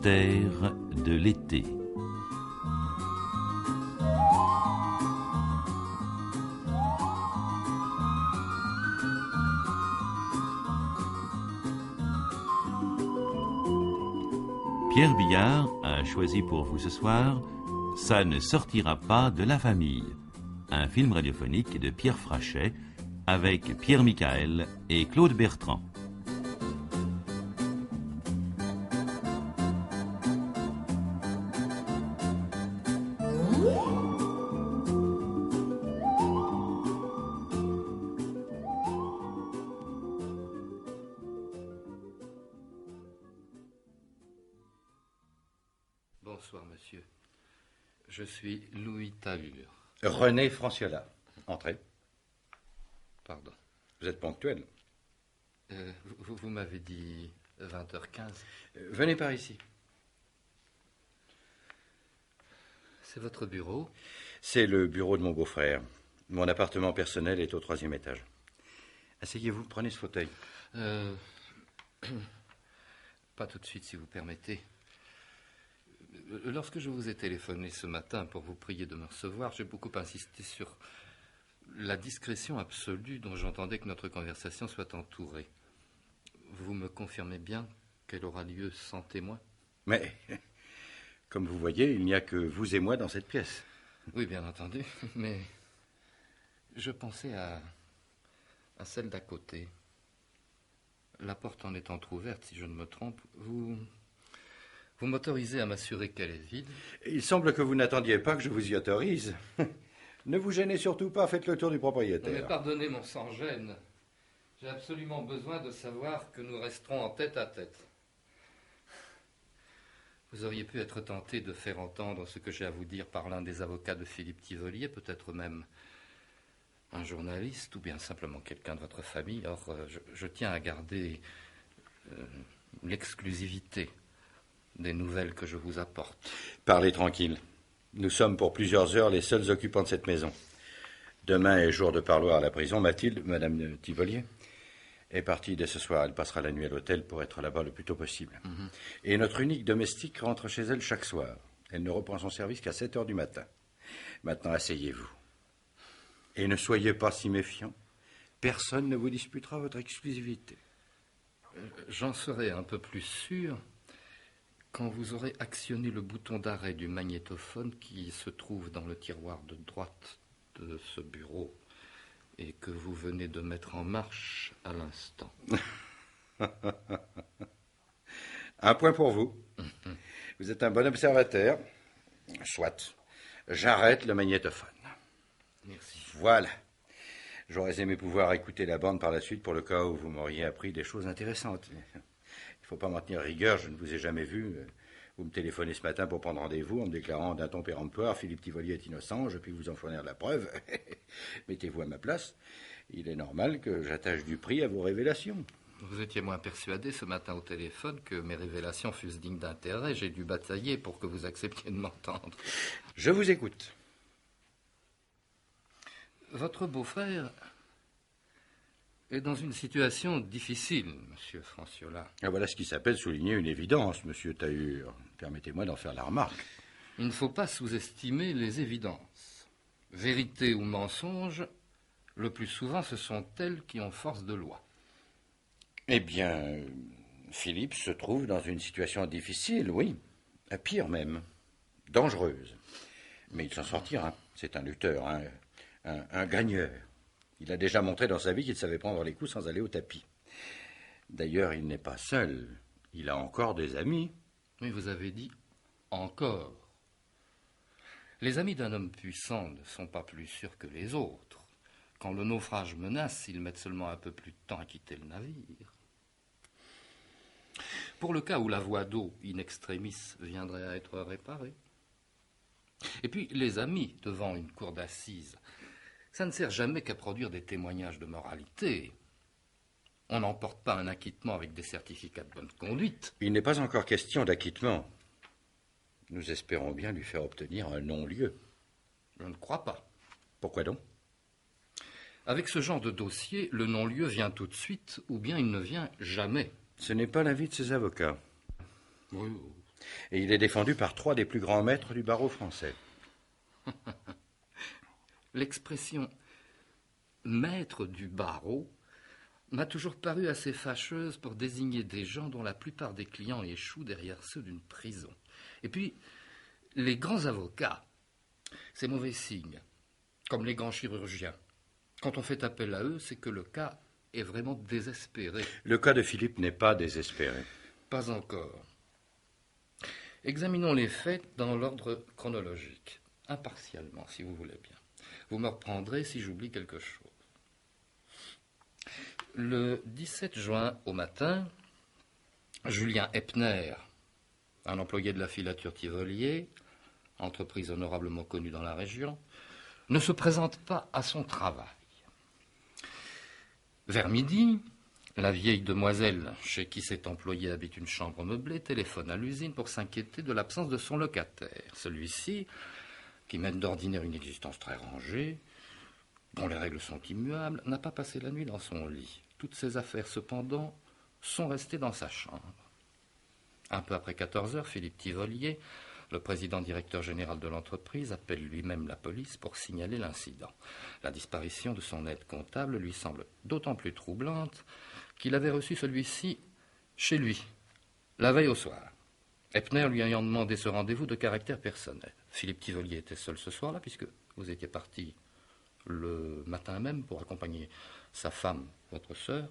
mystère de l'été. Pierre Billard a choisi pour vous ce soir « Ça ne sortira pas de la famille », un film radiophonique de Pierre Frachet avec Pierre Michael et Claude Bertrand. Bonsoir, monsieur. Je suis Louis Tahur. René Franciola. Entrez. Pardon. Vous êtes ponctuel. Vous m'avez dit 20h15. Venez par ici. C'est votre bureau? C'est le bureau de mon beau-frère. Mon appartement personnel est au 3e étage. Asseyez-vous, prenez ce fauteuil. Pas tout de suite, si vous permettez. Lorsque je vous ai téléphoné ce matin pour vous prier de me recevoir, j'ai beaucoup insisté sur la discrétion absolue dont j'entendais que notre conversation soit entourée. Vous me confirmez bien qu'elle aura lieu sans témoin? Mais, comme vous voyez, il n'y a que vous et moi dans cette pièce. Oui, bien entendu, mais je pensais à celle d'à côté. La porte en étant entrouverte, si je ne me trompe, vous m'autorisez à m'assurer qu'elle est vide? Il semble que vous n'attendiez pas que je vous y autorise. Ne vous gênez surtout pas, faites le tour du propriétaire. Mais pardonnez mon sans-gêne. J'ai absolument besoin de savoir que nous resterons en tête à tête. Vous auriez pu être tenté de faire entendre ce que j'ai à vous dire par l'un des avocats de Philippe Tivolier, peut-être même un journaliste ou bien simplement quelqu'un de votre famille. Or, je tiens à garder l'exclusivité des nouvelles que je vous apporte. Parlez tranquille. Nous sommes pour plusieurs heures les seuls occupants de cette maison. Demain est jour de parloir à la prison. Mathilde, madame Tivolier, est partie dès ce soir. Elle passera la nuit à l'hôtel pour être là-bas le plus tôt possible. Et notre unique domestique rentre chez elle chaque soir. Elle ne reprend son service qu'à 7 heures du matin. Maintenant, asseyez-vous. Et ne soyez pas si méfiants. Personne ne vous disputera votre exclusivité. J'en serai un peu plus sûr quand vous aurez actionné le bouton d'arrêt du magnétophone qui se trouve dans le tiroir de droite de ce bureau et que vous venez de mettre en marche à l'instant. Un point pour vous. Vous êtes un bon observateur. Soit. J'arrête le magnétophone. Merci. Voilà. J'aurais aimé pouvoir écouter la bande par la suite pour le cas où vous m'auriez appris des choses intéressantes. Il ne faut pas m'en tenir rigueur, je ne vous ai jamais vu. Vous me téléphonez ce matin pour prendre rendez-vous en me déclarant d'un ton péremptoire « Philippe Tivolier est innocent, je puis vous en fournir la preuve. » Mettez-vous à ma place. Il est normal que j'attache du prix à vos révélations. Vous étiez moins persuadé ce matin au téléphone que mes révélations fussent dignes d'intérêt. J'ai dû batailler pour que vous acceptiez de m'entendre. Je vous écoute. Votre beau-frère est dans une situation difficile, monsieur Franciola. Ah, voilà ce qui s'appelle souligner une évidence, monsieur Tahur. Permettez-moi d'en faire la remarque. Il ne faut pas sous-estimer les évidences. Vérité ou mensonge, le plus souvent, ce sont elles qui ont force de loi. Eh bien, Philippe se trouve dans une situation difficile, oui. Pire même. Dangereuse. Mais il s'en sortira. C'est un lutteur, un gagneur. Il a déjà montré dans sa vie qu'il savait prendre les coups sans aller au tapis. D'ailleurs, il n'est pas seul. Il a encore des amis. Oui, vous avez dit « encore ». Les amis d'un homme puissant ne sont pas plus sûrs que les autres. Quand le naufrage menace, ils mettent seulement un peu plus de temps à quitter le navire. Pour le cas où la voie d'eau in extremis viendrait à être réparée. Et puis, les amis devant une cour d'assises, ça ne sert jamais qu'à produire des témoignages de moralité. On n'emporte pas un acquittement avec des certificats de bonne conduite. Il n'est pas encore question d'acquittement. Nous espérons bien lui faire obtenir un non-lieu. Je ne crois pas. Pourquoi donc? Avec ce genre de dossier, le non-lieu vient tout de suite ou bien il ne vient jamais. Ce n'est pas l'avis de ses avocats. Oui, Et il est défendu par 3 des plus grands maîtres du barreau français. L'expression « maître du barreau » m'a toujours paru assez fâcheuse pour désigner des gens dont la plupart des clients échouent derrière ceux d'une prison. Et puis, les grands avocats, c'est mauvais signe, comme les grands chirurgiens. Quand on fait appel à eux, c'est que le cas est vraiment désespéré. Le cas de Philippe n'est pas désespéré. Pas encore. Examinons les faits dans l'ordre chronologique, impartialement, si vous voulez bien. Vous me reprendrez si j'oublie quelque chose. Le 17 juin au matin, Julien Epner, un employé de la filature Tivolier, entreprise honorablement connue dans la région, ne se présente pas à son travail. Vers midi, la vieille demoiselle chez qui cet employé habite une chambre meublée téléphone à l'usine pour s'inquiéter de l'absence de son locataire. Celui-ci, qui mène d'ordinaire une existence très rangée, dont les règles sont immuables, n'a pas passé la nuit dans son lit. Toutes ses affaires, cependant, sont restées dans sa chambre. Un peu après 14 heures, Philippe Tivolier, le président-directeur général de l'entreprise, appelle lui-même la police pour signaler l'incident. La disparition de son aide comptable lui semble d'autant plus troublante qu'il avait reçu celui-ci chez lui, la veille au soir. Epner lui ayant demandé ce rendez-vous de caractère personnel. Philippe Tivolier était seul ce soir-là, puisque vous étiez parti le matin même pour accompagner sa femme, votre sœur,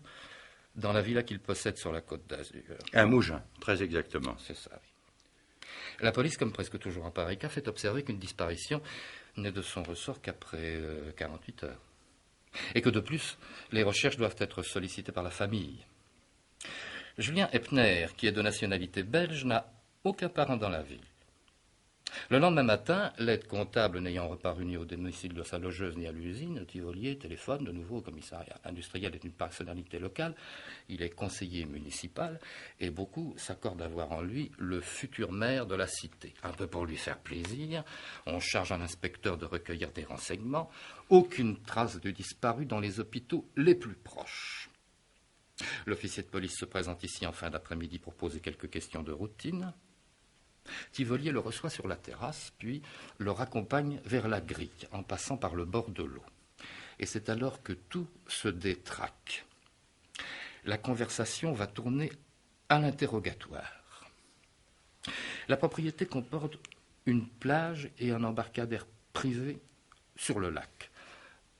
dans la villa qu'il possède sur la côte d'Azur. Un Mougin, très exactement. C'est ça, oui. La police, comme presque toujours en pareil cas, fait observer qu'une disparition n'est de son ressort qu'après 48 heures. Et que de plus, les recherches doivent être sollicitées par la famille. Julien Epner, qui est de nationalité belge, n'a aucun parent dans la ville. Le lendemain matin, l'aide comptable n'ayant reparu ni au domicile de sa logeuse ni à l'usine, Tivolier téléphone de nouveau au commissariat. L'industriel est une personnalité locale, il est conseiller municipal et beaucoup s'accordent à voir en lui le futur maire de la cité. Un peu pour lui faire plaisir, on charge un inspecteur de recueillir des renseignements. Aucune trace de disparu dans les hôpitaux les plus proches. L'officier de police se présente ici en fin d'après-midi pour poser quelques questions de routine. Tivolier le reçoit sur la terrasse, puis le raccompagne vers la grille, en passant par le bord de l'eau. Et c'est alors que tout se détraque. La conversation va tourner à l'interrogatoire. La propriété comporte une plage et un embarcadère privé sur le lac.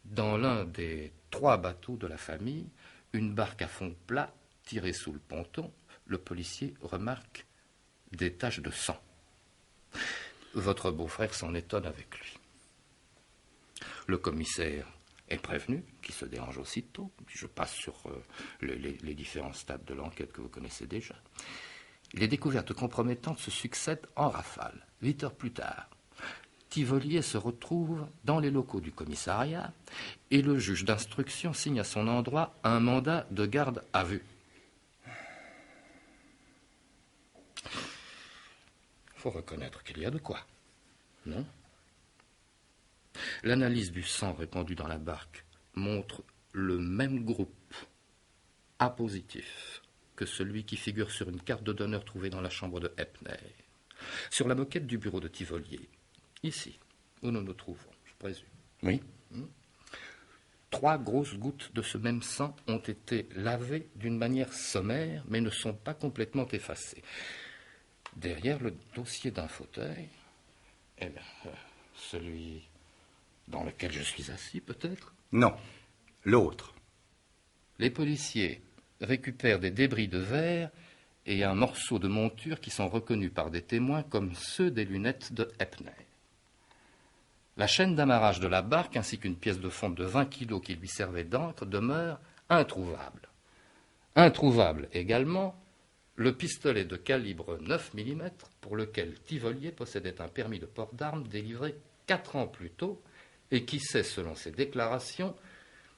Dans l'un des 3 bateaux de la famille, une barque à fond plat tirée sous le ponton, le policier remarque des taches de sang. Votre beau-frère s'en étonne avec lui. Le commissaire est prévenu, qui se dérange aussitôt. Je passe sur les différents stades de l'enquête que vous connaissez déjà. Les découvertes compromettantes se succèdent en rafale. 8 heures plus tard, Tivolier se retrouve dans les locaux du commissariat et le juge d'instruction signe à son endroit un mandat de garde à vue. Il faut reconnaître qu'il y a de quoi, non? L'analyse du sang répandu dans la barque montre le même groupe A positif que celui qui figure sur une carte de donneur trouvée dans la chambre de Epner. Sur la moquette du bureau de Tivolier, ici, où nous nous trouvons, je présume. Oui. 3 grosses gouttes de ce même sang ont été lavées d'une manière sommaire, mais ne sont pas complètement effacées. Derrière le dossier d'un fauteuil, celui dans lequel je suis assis, peut-être? Non, l'autre. Les policiers récupèrent des débris de verre et un morceau de monture qui sont reconnus par des témoins comme ceux des lunettes de Epner. La chaîne d'amarrage de la barque ainsi qu'une pièce de fonte de 20 kilos qui lui servait d'ancre demeurent introuvables. Introuvable également le pistolet de calibre 9 mm pour lequel Tivolier possédait un permis de port d'armes délivré 4 ans plus tôt et qui s'est, selon ses déclarations,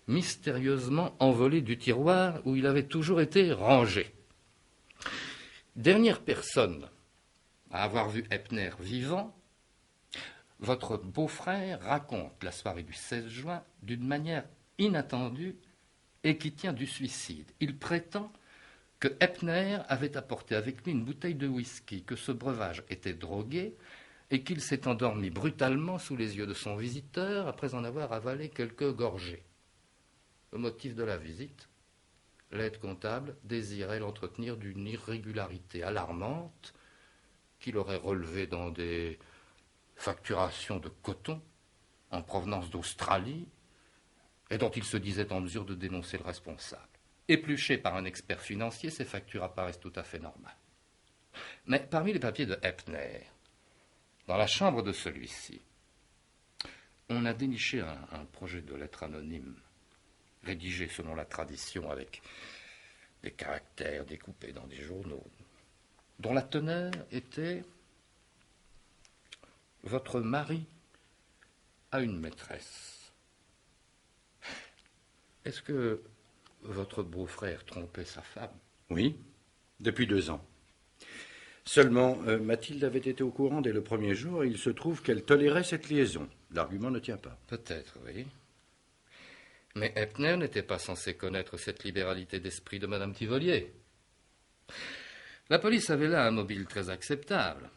mystérieusement envolé du tiroir où il avait toujours été rangé. Dernière personne à avoir vu Epner vivant, votre beau-frère raconte la soirée du 16 juin d'une manière inattendue et qui tient du suicide. Il prétend que Eppner avait apporté avec lui une bouteille de whisky, que ce breuvage était drogué et qu'il s'est endormi brutalement sous les yeux de son visiteur après en avoir avalé quelques gorgées. Le motif de la visite, l'aide comptable désirait l'entretenir d'une irrégularité alarmante qu'il aurait relevée dans des facturations de coton en provenance d'Australie et dont il se disait en mesure de dénoncer le responsable. Épluchées par un expert financier, ces factures apparaissent tout à fait normales. Mais parmi les papiers de Eppner, dans la chambre de celui-ci, on a déniché un projet de lettre anonyme, rédigé selon la tradition avec des caractères découpés dans des journaux, dont la teneur était « Votre mari a une maîtresse. Est-ce que votre beau-frère trompait sa femme ?» Oui, depuis 2 ans. Seulement, Mathilde avait été au courant dès le premier jour et il se trouve qu'elle tolérait cette liaison. L'argument ne tient pas. Peut-être, oui. Mais Eppner n'était pas censé connaître cette libéralité d'esprit de Madame Tivolier. La police avait là un mobile très acceptable.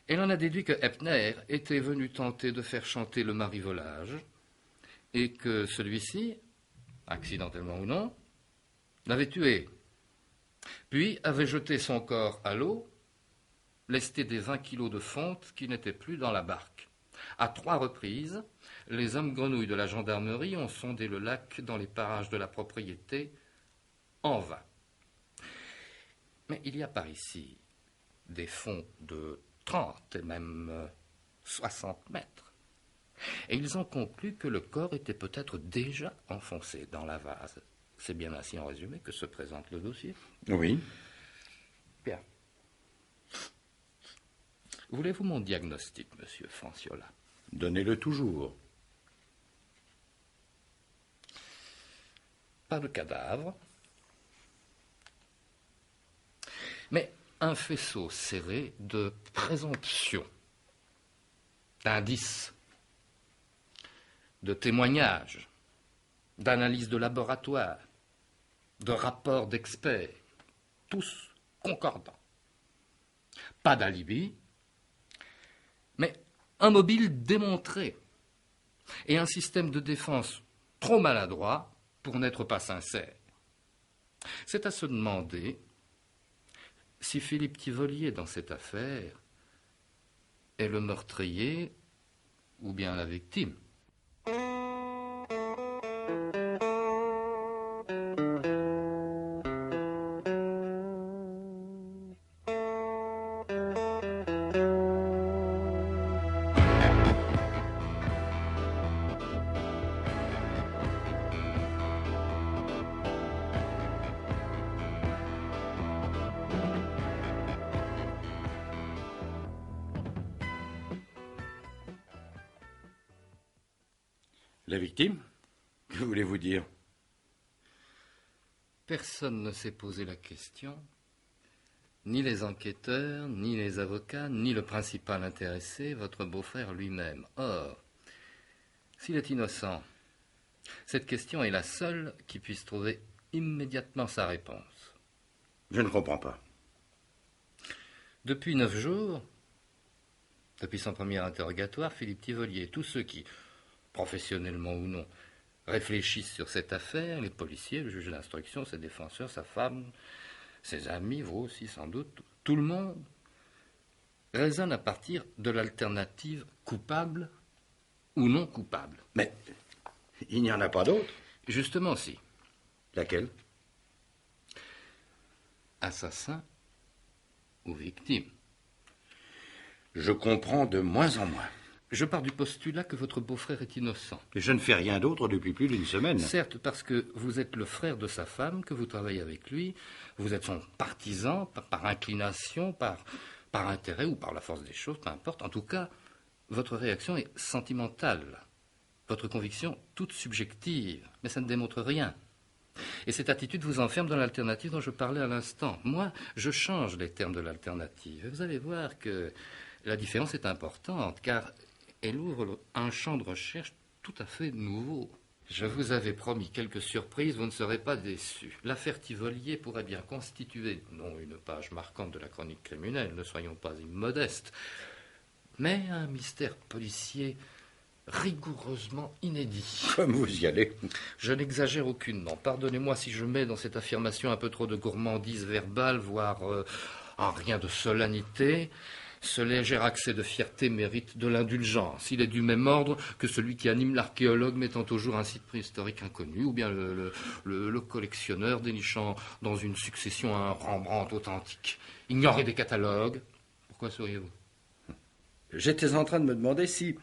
Elle en a déduit que Eppner était venu tenter de faire chanter le marivolage et que celui-ci, accidentellement ou non, l'avait tué, puis avait jeté son corps à l'eau, lesté des 20 kilos de fonte qui n'étaient plus dans la barque. À 3 reprises, les hommes grenouilles de la gendarmerie ont sondé le lac dans les parages de la propriété en vain. Mais il y a par ici des fonds de 30 et même 60 mètres. Et ils ont conclu que le corps était peut-être déjà enfoncé dans la vase. C'est bien ainsi en résumé que se présente le dossier. Oui. Bien. Voulez-vous mon diagnostic, monsieur Franciola? Donnez-le toujours. Pas de cadavre, mais un faisceau serré de présomptions, d'indices, de témoignages, d'analyses de laboratoire, de rapports d'experts, tous concordants. Pas d'alibi, mais un mobile démontré et un système de défense trop maladroit pour n'être pas sincère. C'est à se demander si Philippe Tivolier, dans cette affaire, est le meurtrier ou bien la victime. La victime? Que voulez-vous dire? Personne ne s'est posé la question, ni les enquêteurs, ni les avocats, ni le principal intéressé, votre beau-frère lui-même. Or, s'il est innocent, cette question est la seule qui puisse trouver immédiatement sa réponse. Je ne comprends pas. Depuis 9 jours, depuis son premier interrogatoire, Philippe Tivolier, tous ceux qui, professionnellement ou non, réfléchissent sur cette affaire, les policiers, le juge d'instruction, ses défenseurs, sa femme, ses amis, vous aussi sans doute, tout le monde raisonne à partir de l'alternative coupable ou non coupable. Mais il n'y en a pas d'autre. Justement, si. Laquelle? Assassin ou victime. Je comprends de moins en moins. Je pars du postulat que votre beau-frère est innocent. Et je ne fais rien d'autre depuis plus d'1 semaine. Certes, parce que vous êtes le frère de sa femme, que vous travaillez avec lui, vous êtes son partisan, par inclination, par intérêt ou par la force des choses, peu importe. En tout cas, votre réaction est sentimentale. Votre conviction, toute subjective, mais ça ne démontre rien. Et cette attitude vous enferme dans l'alternative dont je parlais à l'instant. Moi, je change les termes de l'alternative. Et vous allez voir que la différence est importante, car elle ouvre un champ de recherche tout à fait nouveau. Je vous avais promis quelques surprises, vous ne serez pas déçus. L'affaire Tivolier pourrait bien constituer, non une page marquante de la chronique criminelle, ne soyons pas immodestes, mais un mystère policier rigoureusement inédit. Comme vous y allez. Je n'exagère aucunement. Pardonnez-moi si je mets dans cette affirmation un peu trop de gourmandise verbale, voire rien de solennité. Ce léger accès de fierté mérite de l'indulgence. Il est du même ordre que celui qui anime l'archéologue mettant au jour un site préhistorique inconnu, ou bien le collectionneur dénichant dans une succession un Rembrandt authentique. Ignorez des catalogues. Pourquoi souriez-vous? J'étais en train de me demander si,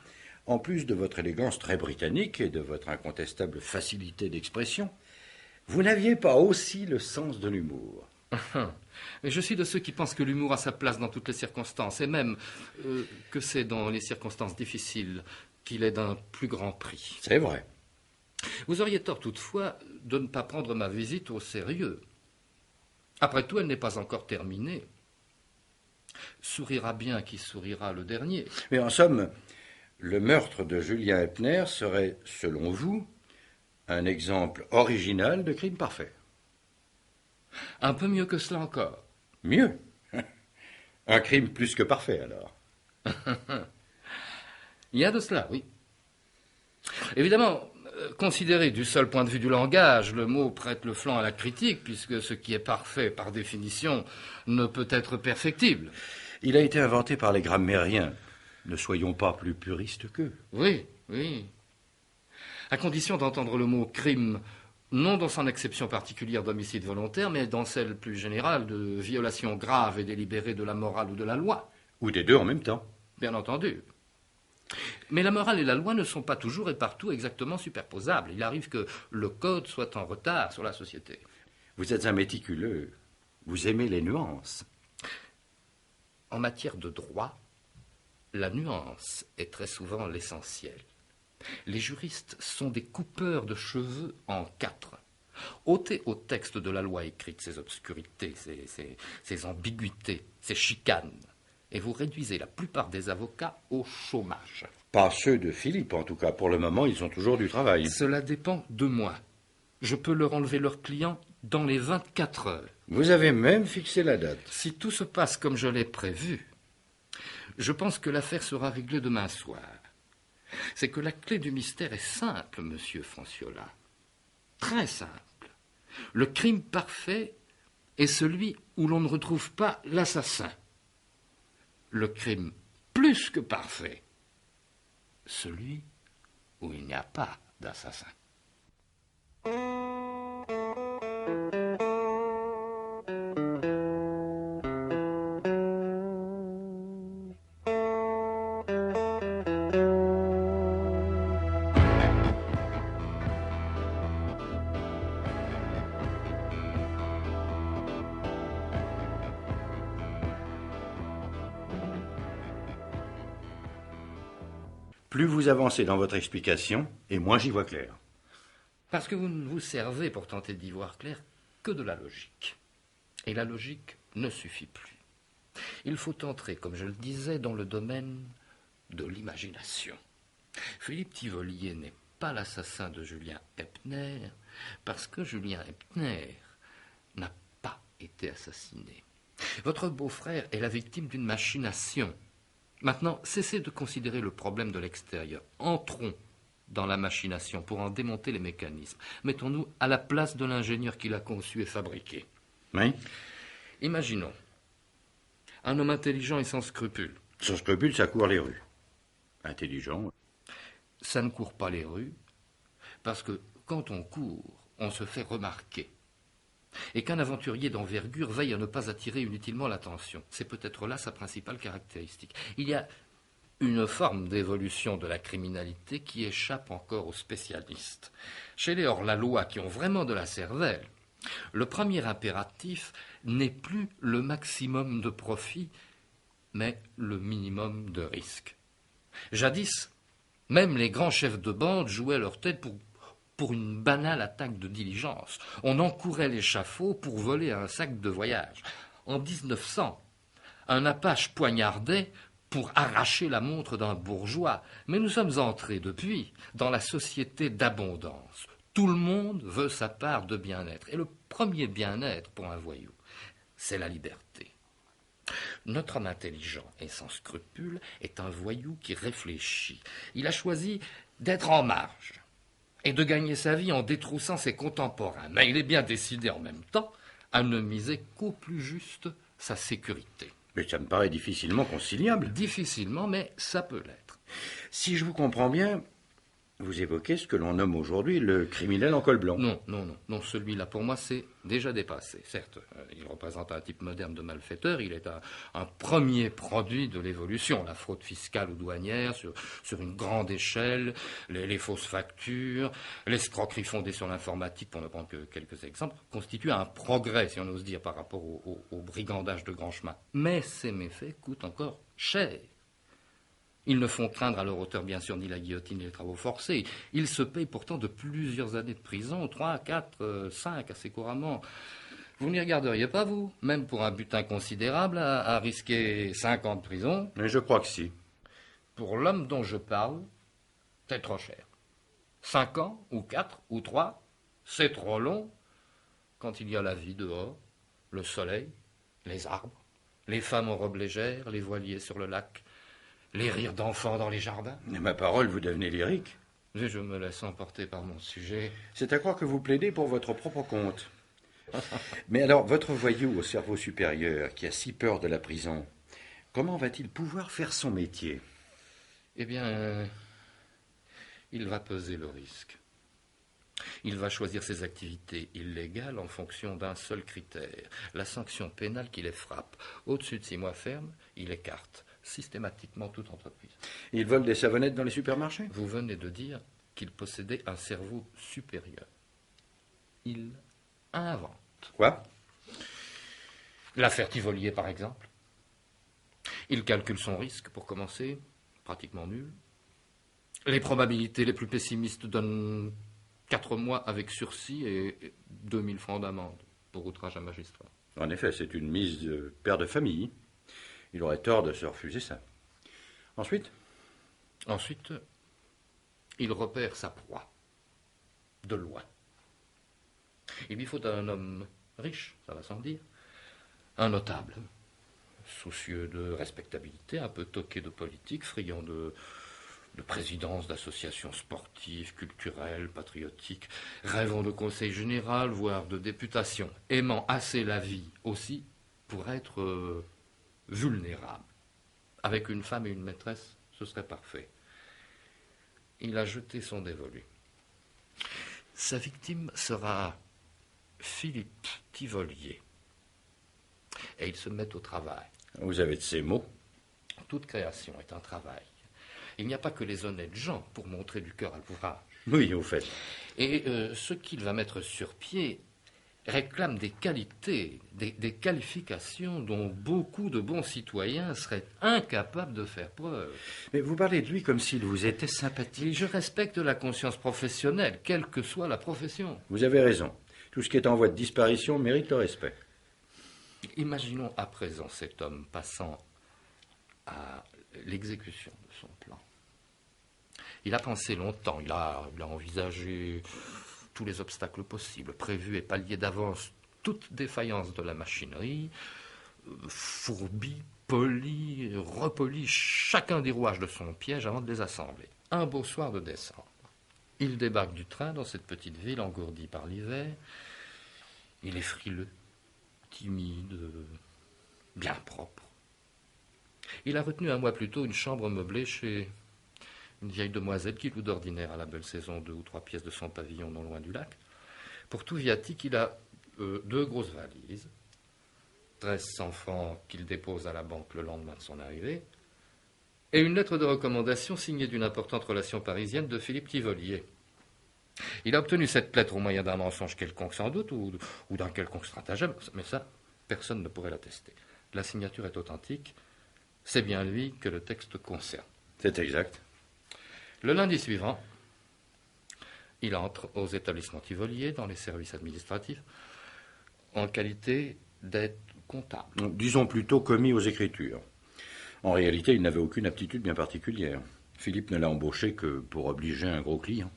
en plus de votre élégance très britannique et de votre incontestable facilité d'expression, vous n'aviez pas aussi le sens de l'humour. Et je suis de ceux qui pensent que l'humour a sa place dans toutes les circonstances, et même que c'est dans les circonstances difficiles qu'il est d'un plus grand prix. C'est vrai. Vous auriez tort toutefois de ne pas prendre ma visite au sérieux. Après tout, elle n'est pas encore terminée. Sourira bien qui sourira le dernier. Mais en somme, le meurtre de Julien Epner serait, selon vous, un exemple original de crime parfait. Un peu mieux que cela encore. Mieux. Un crime plus que parfait, alors. Il y a de cela, oui. Évidemment, considéré du seul point de vue du langage, le mot prête le flanc à la critique, puisque ce qui est parfait, par définition, ne peut être perfectible. Il a été inventé par les grammairiens. Ne soyons pas plus puristes qu'eux. Oui, oui. À condition d'entendre le mot crime, non dans son acception particulière d'homicide volontaire, mais dans celle plus générale de violation grave et délibérée de la morale ou de la loi. Ou des deux en même temps. Bien entendu. Mais la morale et la loi ne sont pas toujours et partout exactement superposables. Il arrive que le code soit en retard sur la société. Vous êtes un méticuleux. Vous aimez les nuances. En matière de droit, la nuance est très souvent l'essentiel. Les juristes sont des coupeurs de cheveux en quatre. Ôtez au texte de la loi écrite ces obscurités, ces ambiguïtés, ces chicanes, et vous réduisez la plupart des avocats au chômage. Pas ceux de Philippe, en tout cas. Pour le moment, ils ont toujours du travail. Cela dépend de moi. Je peux leur enlever leurs clients dans les 24 heures. Vous avez même fixé la date. Si tout se passe comme je l'ai prévu, je pense que l'affaire sera réglée demain soir. C'est que la clé du mystère est simple, monsieur Franciola. Très simple. Le crime parfait est celui où l'on ne retrouve pas l'assassin. Le crime plus que parfait, celui où il n'y a pas d'assassin. Plus vous avancez dans votre explication, et moins j'y vois clair. Parce que vous ne vous servez pour tenter d'y voir clair que de la logique. Et la logique ne suffit plus. Il faut entrer, comme je le disais, dans le domaine de l'imagination. Philippe Tivolier n'est pas l'assassin de Julien Epner, parce que Julien Epner n'a pas été assassiné. Votre beau-frère est la victime d'une machination. Maintenant, cessez de considérer le problème de l'extérieur. Entrons dans la machination pour en démonter les mécanismes. Mettons-nous à la place de l'ingénieur qui l'a conçu et fabriqué. Oui. Imaginons un homme intelligent et sans scrupules. Sans scrupules, ça court les rues. Intelligent. Ça ne court pas les rues, parce que quand on court, on se fait remarquer. Et qu'un aventurier d'envergure veille à ne pas attirer inutilement l'attention. C'est peut-être là sa principale caractéristique. Il y a une forme d'évolution de la criminalité qui échappe encore aux spécialistes. Chez les hors-la-loi qui ont vraiment de la cervelle, le premier impératif n'est plus le maximum de profit, mais le minimum de risque. Jadis, même les grands chefs de bande jouaient leur tête pour une banale attaque de diligence. On encourait l'échafaud pour voler un sac de voyage. En 1900, un Apache poignardait pour arracher la montre d'un bourgeois, mais nous sommes entrés depuis dans la société d'abondance. Tout le monde veut sa part de bien-être. Et le premier bien-être pour un voyou, c'est la liberté. Notre homme intelligent et sans scrupules est un voyou qui réfléchit. Il a choisi d'être en marge et de gagner sa vie en détroussant ses contemporains. Mais il est bien décidé en même temps à ne miser qu'au plus juste sa sécurité. Mais ça me paraît difficilement conciliable. Difficilement, mais ça peut l'être. Si je vous comprends bien, vous évoquez ce que l'on nomme aujourd'hui le criminel en col blanc. Non, celui-là, pour moi, c'est déjà dépassé. Certes, il représente un type moderne de malfaiteur, il est un premier produit de l'évolution. La fraude fiscale ou douanière sur une grande échelle, les fausses factures, l'escroquerie fondée sur l'informatique, pour ne prendre que quelques exemples, constituent un progrès, si on ose dire, par rapport au brigandage de grand chemin. Mais ces méfaits coûtent encore cher. Ils ne font craindre à leur auteur, bien sûr, ni la guillotine ni les travaux forcés. Ils se payent pourtant de plusieurs années de prison, 3, 4, 5, assez couramment. Vous n'y regarderiez pas, vous, même pour un butin considérable, à risquer 5 ans de prison? Mais je crois que si. Pour l'homme dont je parle, c'est trop cher. 5 ans, ou 4, ou 3, c'est trop long quand il y a la vie dehors, le soleil, les arbres, les femmes en robe légère, les voiliers sur le lac, les rires d'enfants dans les jardins. Mais ma parole, vous devenez lyrique. Je me laisse emporter par mon sujet. C'est à croire que vous plaidez pour votre propre compte. Mais alors, votre voyou au cerveau supérieur, qui a si peur de la prison, comment va-t-il pouvoir faire son métier? Eh bien, il va peser le risque. Il va choisir ses activités illégales en fonction d'un seul critère, la sanction pénale qui les frappe. Au-dessus de 6 mois ferme, il écarte systématiquement toute entreprise. Il vole des savonnettes dans les supermarchés? Vous venez de dire qu'il possédait un cerveau supérieur. Il invente. Quoi? L'affaire Tivolier, par exemple. Il calcule son risque, pour commencer, pratiquement nul. Les probabilités les plus pessimistes donnent 4 mois avec sursis et 2000 francs d'amende pour outrage à magistrat. En effet, c'est une mise de père de famille. Il aurait tort de se refuser ça. Ensuite, il repère sa proie, de loin. Il lui faut un homme riche, ça va sans dire, un notable, soucieux de respectabilité, un peu toqué de politique, friand de présidence d'associations sportives, culturelles, patriotiques, rêvant de conseil général, voire de députation, aimant assez la vie aussi pour être vulnérable. Avec une femme et une maîtresse, ce serait parfait. Il a jeté son dévolu. Sa victime sera Philippe Tivolier. Et il se met au travail. vous avez de ces mots. Toute création est un travail. Il n'y a pas que les honnêtes gens pour montrer du cœur à l'ouvrage. Oui, au fait. Et ce qu'il va mettre sur pied réclame des qualités, des qualifications dont beaucoup de bons citoyens seraient incapables de faire preuve. Mais vous parlez de lui comme s'il vous était sympathique. Et je respecte la conscience professionnelle, quelle que soit la profession. Vous avez raison. Tout ce qui est en voie de disparition mérite le respect. Imaginons à présent cet homme passant à l'exécution de son plan. Il a pensé longtemps, il a envisagé tous les obstacles possibles, prévu et pallié d'avance toute défaillance de la machinerie, fourbi, poli, repoli chacun des rouages de son piège avant de les assembler. Un beau soir de décembre, il débarque du train dans cette petite ville engourdie par l'hiver. Il est frileux, timide, bien propre. Il a retenu un mois plus tôt une chambre meublée chez une vieille demoiselle qui loue d'ordinaire à la belle saison 2 ou 3 pièces de son pavillon non loin du lac. Pour tout viatique, il a 2 grosses valises, 1300 francs qu'il dépose à la banque le lendemain de son arrivée, et une lettre de recommandation signée d'une importante relation parisienne de Philippe Tivolier. Il a obtenu cette lettre au moyen d'un mensonge quelconque sans doute, ou d'un quelconque stratagème, mais ça, personne ne pourrait l'attester. La signature est authentique, c'est bien lui que le texte concerne. C'est exact. Le lundi suivant, il entre aux établissements Tivolier, dans les services administratifs, en qualité d'aide comptable. Disons plutôt commis aux écritures. En réalité, il n'avait aucune aptitude bien particulière. Philippe ne l'a embauché que pour obliger un gros client.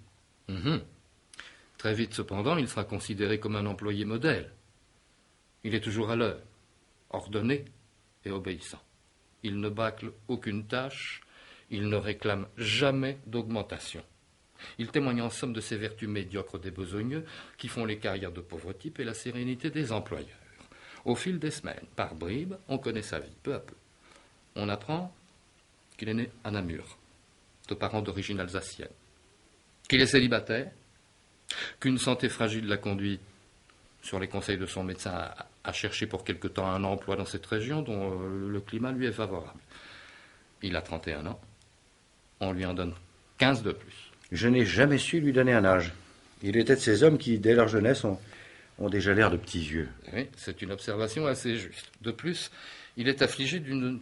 Très vite, cependant, il sera considéré comme un employé modèle. Il est toujours à l'heure, ordonné et obéissant. Il ne bâcle aucune tâche, il ne réclame jamais d'augmentation. Il témoigne en somme de ces vertus médiocres des besogneux qui font les carrières de pauvres types et la sérénité des employeurs. Au fil des semaines, par bribes, on connaît sa vie, peu à peu. On apprend qu'il est né à Namur, de parents d'origine alsacienne, qu'il est célibataire, qu'une santé fragile l'a conduit, sur les conseils de son médecin, à chercher pour quelque temps un emploi dans cette région dont le climat lui est favorable. Il a 31 ans, on lui en donne 15 de plus. Je n'ai jamais su lui donner un âge. Il était de ces hommes qui, dès leur jeunesse, ont déjà l'air de petits vieux. Oui, c'est une observation assez juste. De plus, il est affligé d'une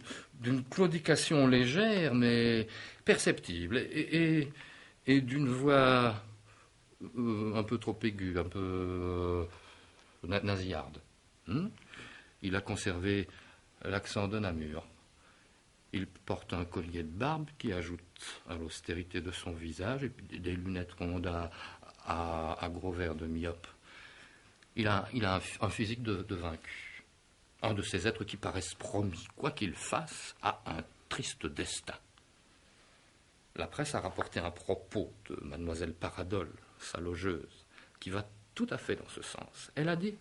claudication légère, mais perceptible, et d'une voix un peu trop aiguë, un peu nasillarde. Il a conservé l'accent de Namur. Il porte un collier de barbe qui ajoute à l'austérité de son visage, et puis des lunettes rondes à gros verres de myope. Il a un physique de vaincu. Un de ces êtres qui paraissent promis, quoi qu'il fasse, à un triste destin. La presse a rapporté un propos de mademoiselle Paradol, sa logeuse, qui va tout à fait dans ce sens. Elle a dit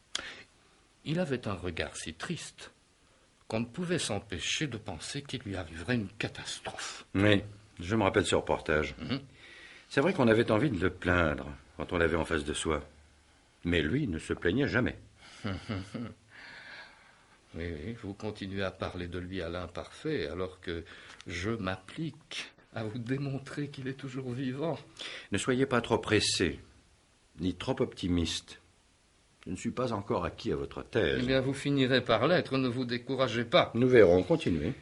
« Il avait un regard si triste qu'on ne pouvait s'empêcher de penser qu'il lui arriverait une catastrophe. » Oui, je me rappelle ce reportage. C'est vrai qu'on avait envie de le plaindre quand on l'avait en face de soi. Mais lui ne se plaignait jamais. Oui, vous continuez à parler de lui à l'imparfait, alors que je m'applique à vous démontrer qu'il est toujours vivant. Ne soyez pas trop pressé, ni trop optimiste. Je ne suis pas encore acquis à votre thèse. Eh bien, vous finirez par l'être, ne vous découragez pas. Nous verrons, continuez.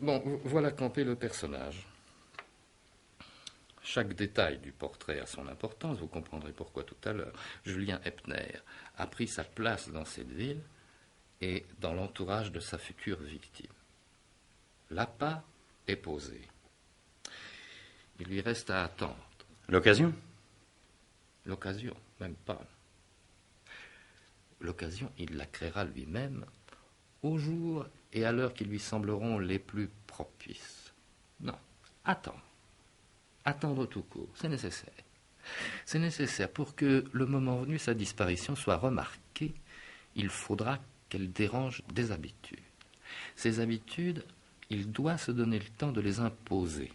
Bon, voilà campé le personnage. Chaque détail du portrait a son importance, vous comprendrez pourquoi tout à l'heure. Julien Epner a pris sa place dans cette ville et dans l'entourage de sa future victime. L'appât est posé. Il lui reste à attendre. L'occasion ? L'occasion, même pas. L'occasion, il la créera lui-même au jour et à l'heure qui lui sembleront les plus propices. Non, attendre. Attendre tout court, c'est nécessaire. C'est nécessaire pour que, le moment venu, sa disparition soit remarquée. Il faudra qu'elle dérange des habitudes. Ces habitudes, il doit se donner le temps de les imposer.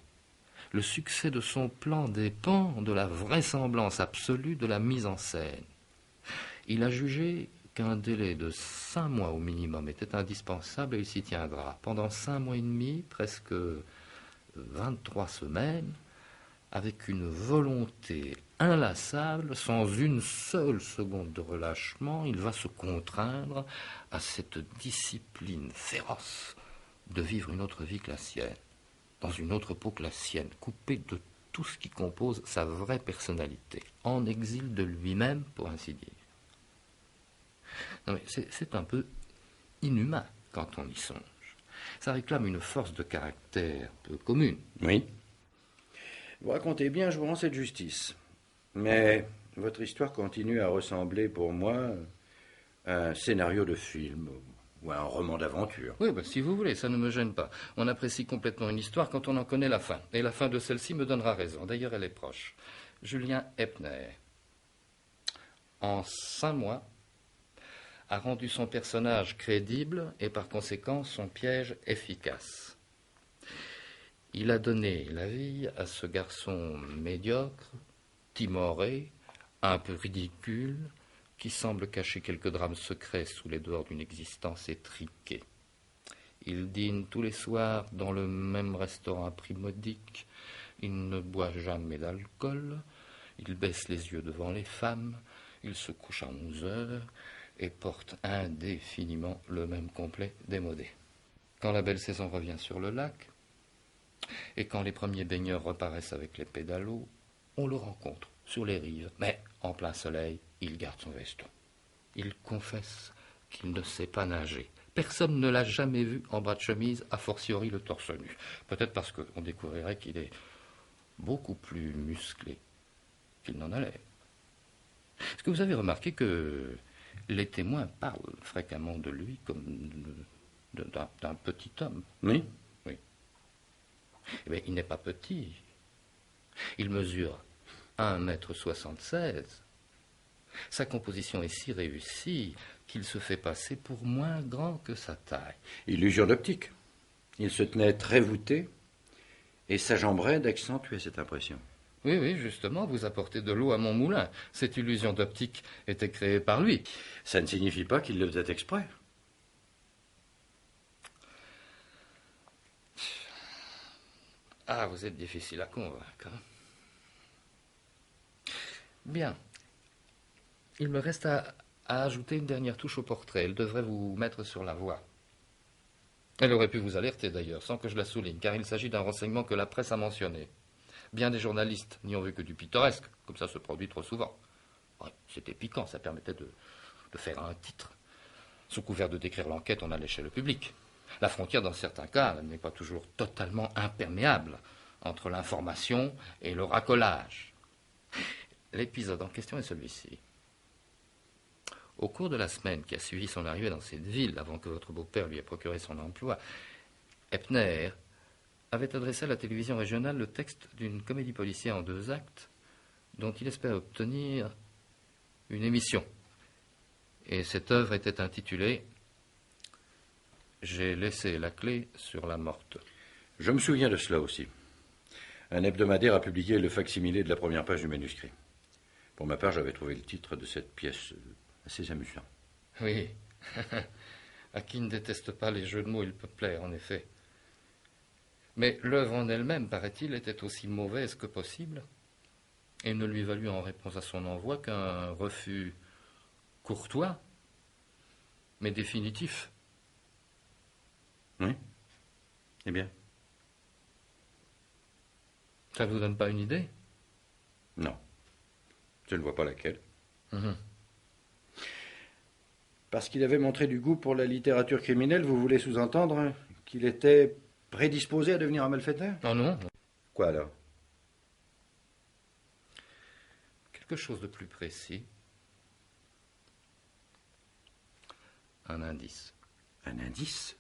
Le succès de son plan dépend de la vraisemblance absolue de la mise en scène. Il a jugé qu'un délai de 5 mois au minimum était indispensable et il s'y tiendra. Pendant 5 mois et demi, presque 23 semaines, avec une volonté inlassable, sans une seule seconde de relâchement, il va se contraindre à cette discipline féroce de vivre une autre vie que la sienne, dans une autre peau que la sienne, coupé de tout ce qui compose sa vraie personnalité, en exil de lui-même, pour ainsi dire. Non mais c'est un peu inhumain quand on y songe. Ça réclame une force de caractère peu commune. Oui. Vous racontez bien, je vous rends cette justice. Mais votre histoire continue à ressembler pour moi à un scénario de film ou à un roman d'aventure. Oui, si vous voulez, ça ne me gêne pas. On apprécie complètement une histoire quand on en connaît la fin. Et la fin de celle-ci me donnera raison. D'ailleurs, elle est proche. Julien Epner, en 5 mois, a rendu son personnage crédible et par conséquent son piège efficace. Il a donné la vie à ce garçon médiocre, timoré, un peu ridicule, qui semble cacher quelques drames secrets sous les dehors d'une existence étriquée. Il dîne tous les soirs dans le même restaurant à prix modique, il ne boit jamais d'alcool, il baisse les yeux devant les femmes, il se couche à 11 heures et porte indéfiniment le même complet démodé. Quand la belle saison revient sur le lac, et quand les premiers baigneurs reparaissent avec les pédalos, on le rencontre sur les rives, mais en plein soleil, il garde son veston. Il confesse qu'il ne sait pas nager, Personne ne l'a jamais vu en bras de chemise, a fortiori le torse nu. Peut-être parce qu'on découvrirait qu'il est beaucoup plus musclé qu'il n'en a l'air. Est-ce que vous avez remarqué que les témoins parlent fréquemment de lui comme d'un petit homme? Oui. Oui. Eh bien, il n'est pas petit. Il mesure 1,76 m. Sa composition est si réussie qu'il se fait passer pour moins grand que sa taille. Illusion d'optique. Il se tenait très voûté et sa jambe raide accentuait cette impression. Oui, oui, justement, vous apportez de l'eau à mon moulin. Cette illusion d'optique était créée par lui. Ça ne signifie pas qu'il le faisait exprès. Ah, vous êtes difficile à convaincre. Hein? Bien. Il me reste à ajouter une dernière touche au portrait. Elle devrait vous mettre sur la voie. Elle aurait pu vous alerter d'ailleurs, sans que je la souligne, car il s'agit d'un renseignement que la presse a mentionné. Bien des journalistes n'y ont vu que du pittoresque, comme ça se produit trop souvent. Ouais, c'était piquant, ça permettait de faire un titre. Sous couvert de décrire l'enquête, on allait chez le public. La frontière, dans certains cas, n'est pas toujours totalement imperméable entre l'information et le racolage. L'épisode en question est celui-ci. Au cours de la semaine qui a suivi son arrivée dans cette ville, avant que votre beau-père lui ait procuré son emploi, Eppner avait adressé à la télévision régionale le texte d'une comédie policière en 2 actes dont il espérait obtenir une émission. Et cette œuvre était intitulée « J'ai laissé la clé sur la morte ». Je me souviens de cela aussi. Un hebdomadaire a publié le fac-similé de la première page du manuscrit. Pour ma part, j'avais trouvé le titre de cette pièce assez amusant. Oui. À qui ne déteste pas les jeux de mots, il peut plaire, en effet. Mais l'œuvre en elle-même, paraît-il, était aussi mauvaise que possible, et ne lui valut en réponse à son envoi qu'un refus courtois, mais définitif. Oui. Eh bien. Ça ne vous donne pas une idée? Non. Je ne vois pas laquelle. Parce qu'il avait montré du goût pour la littérature criminelle, vous voulez sous-entendre qu'il était prédisposé à devenir un malfaiteur? Oh non. Quoi alors? Quelque chose de plus précis. Un indice. Un indice?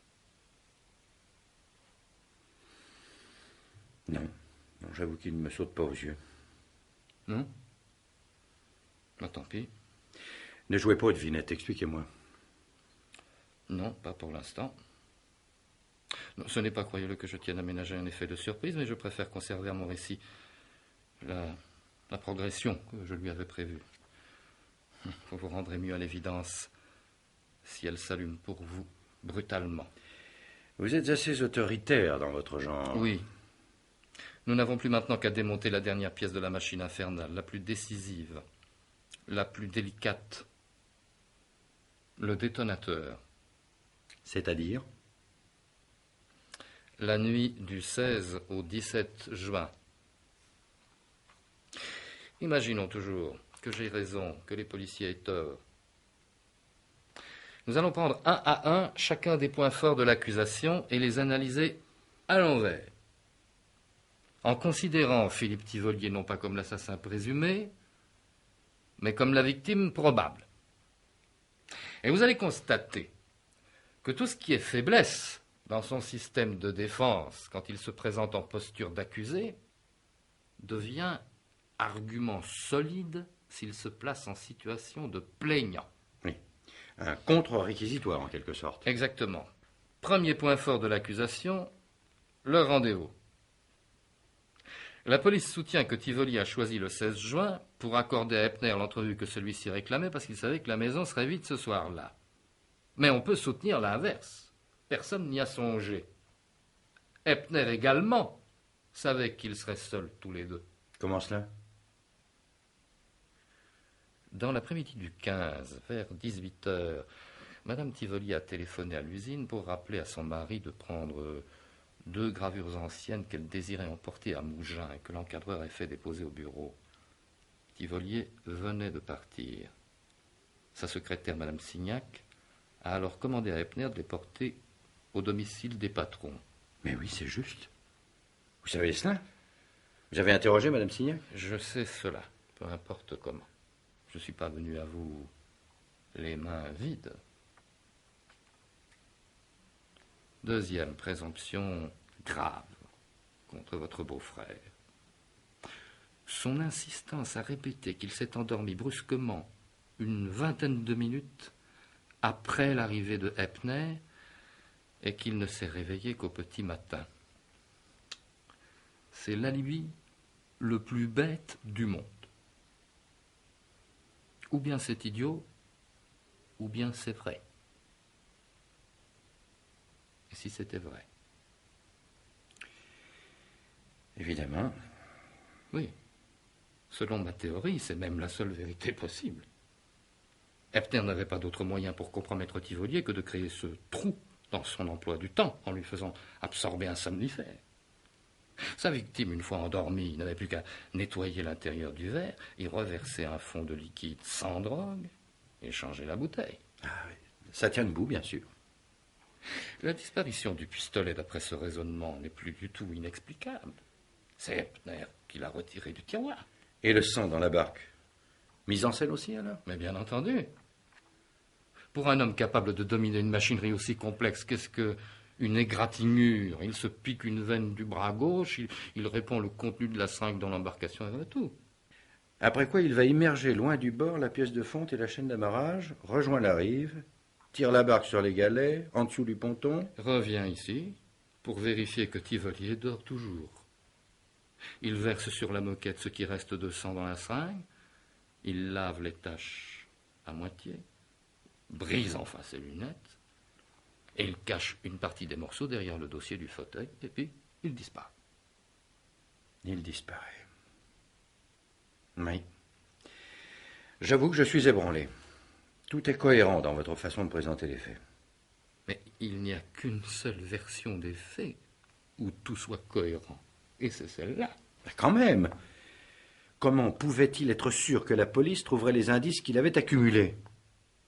Non. Non, j'avoue qu'il ne me saute pas aux yeux. Non? Ah, tant pis. Ne jouez pas aux devinettes, expliquez-moi. Non, pas pour l'instant. Non, ce n'est pas, croyez-le, que je tienne à ménager un effet de surprise, mais je préfère conserver à mon récit la progression que je lui avais prévue. Vous vous rendrez mieux à l'évidence si elle s'allume pour vous brutalement. Vous êtes assez autoritaire dans votre genre. Oui. Nous n'avons plus maintenant qu'à démonter la dernière pièce de la machine infernale, la plus décisive, la plus délicate, le détonateur. C'est-à-dire? La nuit du 16 au 17 juin. Imaginons toujours que j'ai raison, que les policiers aient tort. Nous allons prendre un à un chacun des points forts de l'accusation et les analyser à l'envers. En considérant Philippe Tivolier non pas comme l'assassin présumé, mais comme la victime probable. Et vous allez constater que tout ce qui est faiblesse dans son système de défense, quand il se présente en posture d'accusé, devient argument solide s'il se place en situation de plaignant. Oui. Un contre-réquisitoire, en quelque sorte. Exactement. Premier point fort de l'accusation, le rendez-vous. La police soutient que Tivoli a choisi le 16 juin pour accorder à Eppner l'entrevue que celui-ci réclamait parce qu'il savait que la maison serait vide ce soir-là. Mais on peut soutenir l'inverse. Personne n'y a songé. Eppner également savait qu'ils seraient seuls tous les deux. Comment cela? Dans l'après-midi du 15, vers 18h, Madame Tivoli a téléphoné à l'usine pour rappeler à son mari de prendre 2 gravures anciennes qu'elle désirait emporter à Mougins et que l'encadreur ait fait déposer au bureau. Tivolier venait de partir. Sa secrétaire, Madame Signac, a alors commandé à Epner de les porter au domicile des patrons. Mais oui, c'est juste. Vous savez cela? Vous avez interrogé Madame Signac? Je sais cela, peu importe comment. Je ne suis pas venu à vous les mains vides. Deuxième présomption grave contre votre beau-frère. Son insistance à répéter qu'il s'est endormi brusquement une vingtaine de minutes après l'arrivée de Epner et qu'il ne s'est réveillé qu'au petit matin. C'est l'alibi le plus bête du monde. Ou bien c'est idiot, ou bien c'est vrai. Et si c'était vrai? Évidemment. Oui. Selon ma théorie, c'est même la seule vérité possible. Epner n'avait pas d'autre moyen pour compromettre Tivolier que de créer ce trou dans son emploi du temps en lui faisant absorber un somnifère. Sa victime, une fois endormie, n'avait plus qu'à nettoyer l'intérieur du verre, y reverser un fond de liquide sans drogue et changer la bouteille. Ah oui, ça tient debout, bien sûr. La disparition du pistolet, d'après ce raisonnement, n'est plus du tout inexplicable. C'est Epner qui l'a retiré du tiroir. Et le sang dans la barque? Mise en scène aussi, alors? Mais bien entendu. Pour un homme capable de dominer une machinerie aussi complexe, qu'est-ce qu'une égratignure? Il se pique une veine du bras gauche, il répand le contenu de la seringue dans l'embarcation et voilà tout. Après quoi, il va immerger loin du bord la pièce de fonte et la chaîne d'amarrage, rejoint la rive, tire la barque sur les galets, en dessous du ponton. Revient ici pour vérifier que Tivolier dort toujours. Il verse sur la moquette ce qui reste de sang dans la seringue, il lave les taches à moitié, brise enfin ses lunettes, et il cache une partie des morceaux derrière le dossier du fauteuil, et puis il disparaît. Il disparaît. Oui. J'avoue que je suis ébranlé. Tout est cohérent dans votre façon de présenter les faits. Mais il n'y a qu'une seule version des faits où tout soit cohérent, et c'est celle-là. Mais quand même, comment pouvait-il être sûr que la police trouverait les indices qu'il avait accumulés?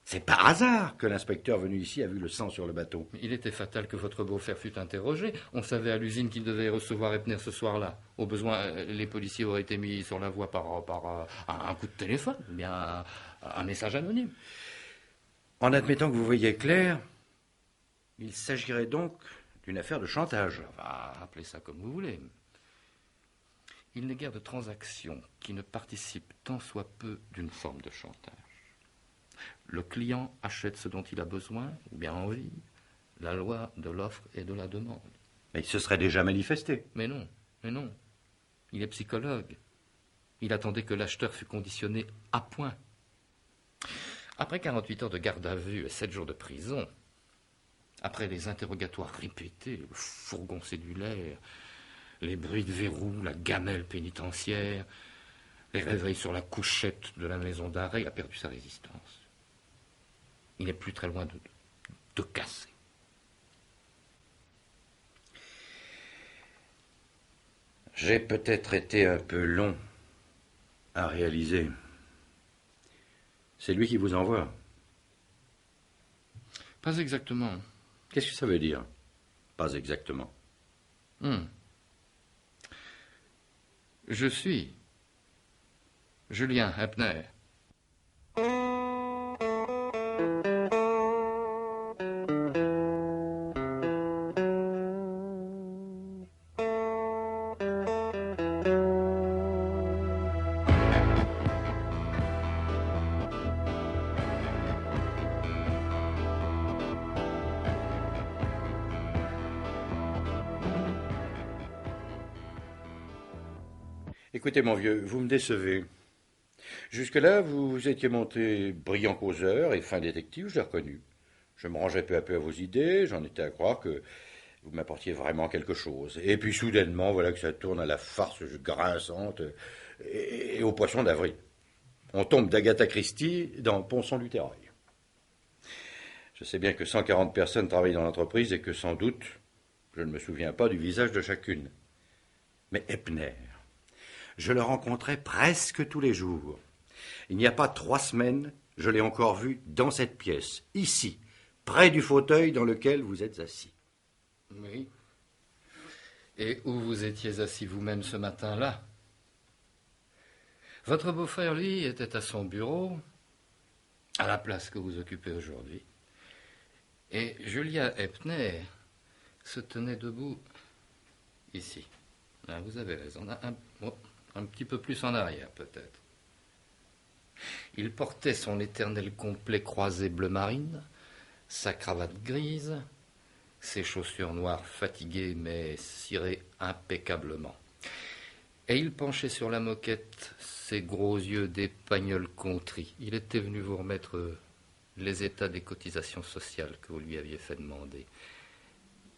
C'est par hasard que l'inspecteur venu ici a vu le sang sur le bateau. Il était fatal que votre beau-frère fût interrogé. On savait à l'usine qu'il devait recevoir Epner ce soir-là. Au besoin, les policiers auraient été mis sur la voie par un coup de téléphone, ou bien un message anonyme. En admettant que vous voyez clair, il s'agirait donc d'une affaire de chantage. On va appeler ça comme vous voulez. Il n'est guère de transaction qui ne participe tant soit peu d'une forme de chantage. Le client achète ce dont il a besoin, ou bien envie, la loi de l'offre et de la demande. Mais il se serait déjà manifesté. Mais non. Il est psychologue. Il attendait que l'acheteur fût conditionné à point. Après 48 heures de garde à vue et 7 jours de prison, après les interrogatoires répétés, le fourgon cellulaire, les bruits de verrou, la gamelle pénitentiaire, les réveils sur la couchette de la maison d'arrêt, il a perdu sa résistance. Il n'est plus très loin de casser. J'ai peut-être été un peu long à réaliser. C'est lui qui vous envoie. Pas exactement. Qu'est-ce que ça veut dire? Pas exactement. Je suis Julien Epner. Écoutez, mon vieux, vous me décevez. Jusque-là, vous étiez monté brillant causeur et fin détective, je l'ai reconnu. Je me rangeais peu à peu à vos idées, j'en étais à croire que vous m'apportiez vraiment quelque chose. Et puis soudainement, voilà que ça tourne à la farce grinçante et au poisson d'avril. On tombe d'Agatha Christie dans Ponson du Terrail. Je sais bien que 140 personnes travaillent dans l'entreprise et que sans doute, je ne me souviens pas du visage de chacune. Mais Epner, je le rencontrais presque tous les jours. Il n'y a pas 3 semaines, je l'ai encore vu dans cette pièce, ici, près du fauteuil dans lequel vous êtes assis. Oui. Et où vous étiez assis vous-même ce matin-là? Votre beau-frère, lui, était à son bureau, à la place que vous occupez aujourd'hui. Et Julia Epner se tenait debout ici. Ah, vous avez raison, un petit peu plus en arrière peut-être. Il portait son éternel complet croisé bleu marine, sa cravate grise, ses chaussures noires fatiguées mais cirées impeccablement. Et il penchait sur la moquette ses gros yeux d'épagneul contrit. Il était venu vous remettre les états des cotisations sociales que vous lui aviez fait demander.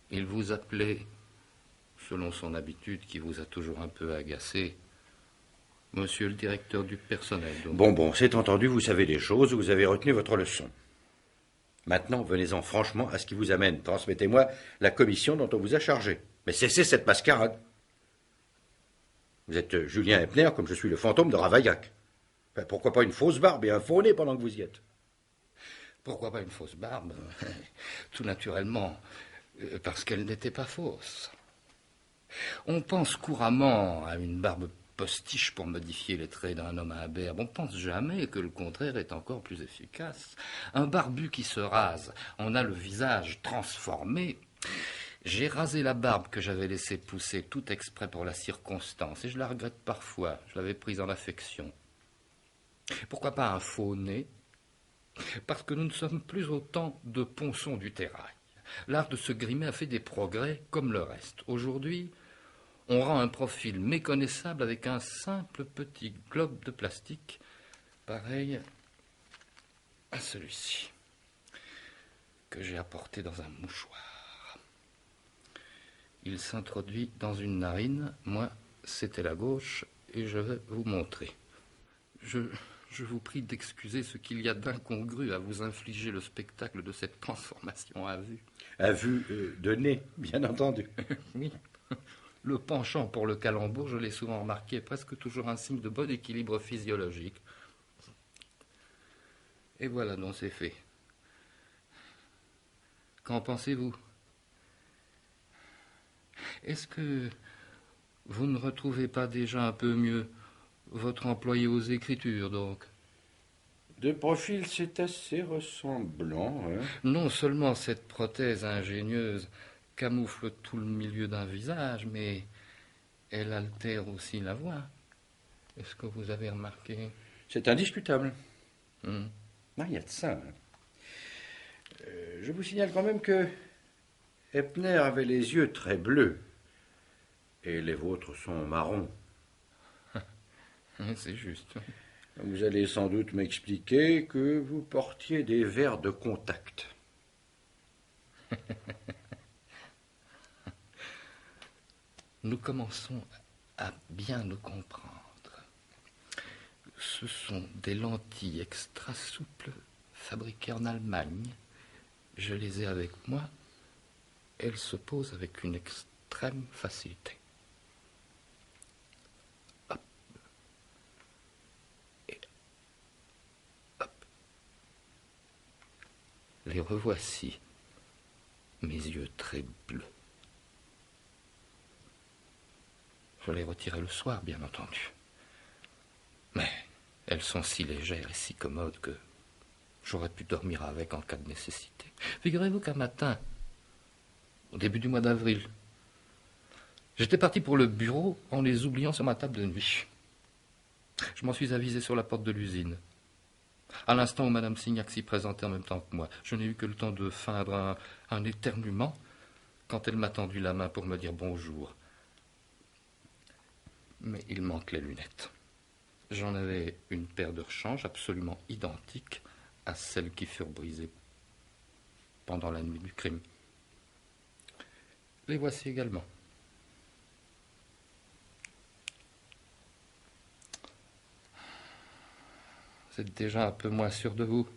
Il vous appelait, selon son habitude qui vous a toujours un peu agacé, monsieur le directeur du personnel. Donc. Bon, c'est entendu, vous savez des choses, vous avez retenu votre leçon. Maintenant, venez-en franchement à ce qui vous amène. Transmettez-moi la commission dont on vous a chargé. Mais cessez cette mascarade. Vous êtes Julien Epner, comme je suis le fantôme de Ravaillac. Pourquoi pas une fausse barbe et un faux nez pendant que vous y êtes? Pourquoi pas une fausse barbe? Tout naturellement, parce qu'elle n'était pas fausse. On pense couramment à une barbe postiche pour modifier les traits d'un homme imberbe. On pense jamais que le contraire est encore plus efficace. Un barbu qui se rase, on a le visage transformé. J'ai rasé la barbe que j'avais laissée pousser tout exprès pour la circonstance, et je la regrette parfois. Je l'avais prise en affection. Pourquoi pas un faux nez? Parce que nous ne sommes plus au temps de Ponson du Terrail. L'art de se grimer a fait des progrès comme le reste. Aujourd'hui, on rend un profil méconnaissable avec un simple petit globe de plastique, pareil à celui-ci, que j'ai apporté dans un mouchoir. Il s'introduit dans une narine, moi, c'était la gauche, et je vais vous montrer. Je vous prie d'excuser ce qu'il y a d'incongru à vous infliger le spectacle de cette transformation à vue. À vue de nez, bien entendu. Oui. Le penchant pour le calembour, je l'ai souvent remarqué, est presque toujours un signe de bon équilibre physiologique. Et voilà donc c'est fait. Qu'en pensez-vous? Est-ce que vous ne retrouvez pas déjà un peu mieux votre employé aux écritures, donc? De profil, c'est assez ressemblant. Hein. Non seulement cette prothèse ingénieuse camoufle tout le milieu d'un visage, mais elle altère aussi la voix. Est-ce que vous avez remarqué? C'est indiscutable. Il y a de ça. Hein. Je vous signale quand même que Epner avait les yeux très bleus et les vôtres sont marrons. C'est juste. Vous allez sans doute m'expliquer que vous portiez des verres de contact. Nous commençons à bien nous comprendre. Ce sont des lentilles extra souples fabriquées en Allemagne. Je les ai avec moi. Elles se posent avec une extrême facilité. Hop. Et hop. Les revoici, mes yeux très bleus. Je les retirai le soir, bien entendu. Mais elles sont si légères et si commodes que j'aurais pu dormir avec en cas de nécessité. Figurez-vous qu'un matin, au début du mois d'avril, j'étais parti pour le bureau en les oubliant sur ma table de nuit. Je m'en suis avisé sur la porte de l'usine. À l'instant où Madame Signac s'y présentait en même temps que moi, je n'ai eu que le temps de feindre un éternuement quand elle m'a tendu la main pour me dire bonjour. Mais il manque les lunettes. J'en avais une paire de rechange absolument identique à celles qui furent brisées pendant la nuit du crime. Les voici également. Vous êtes déjà un peu moins sûr de vous.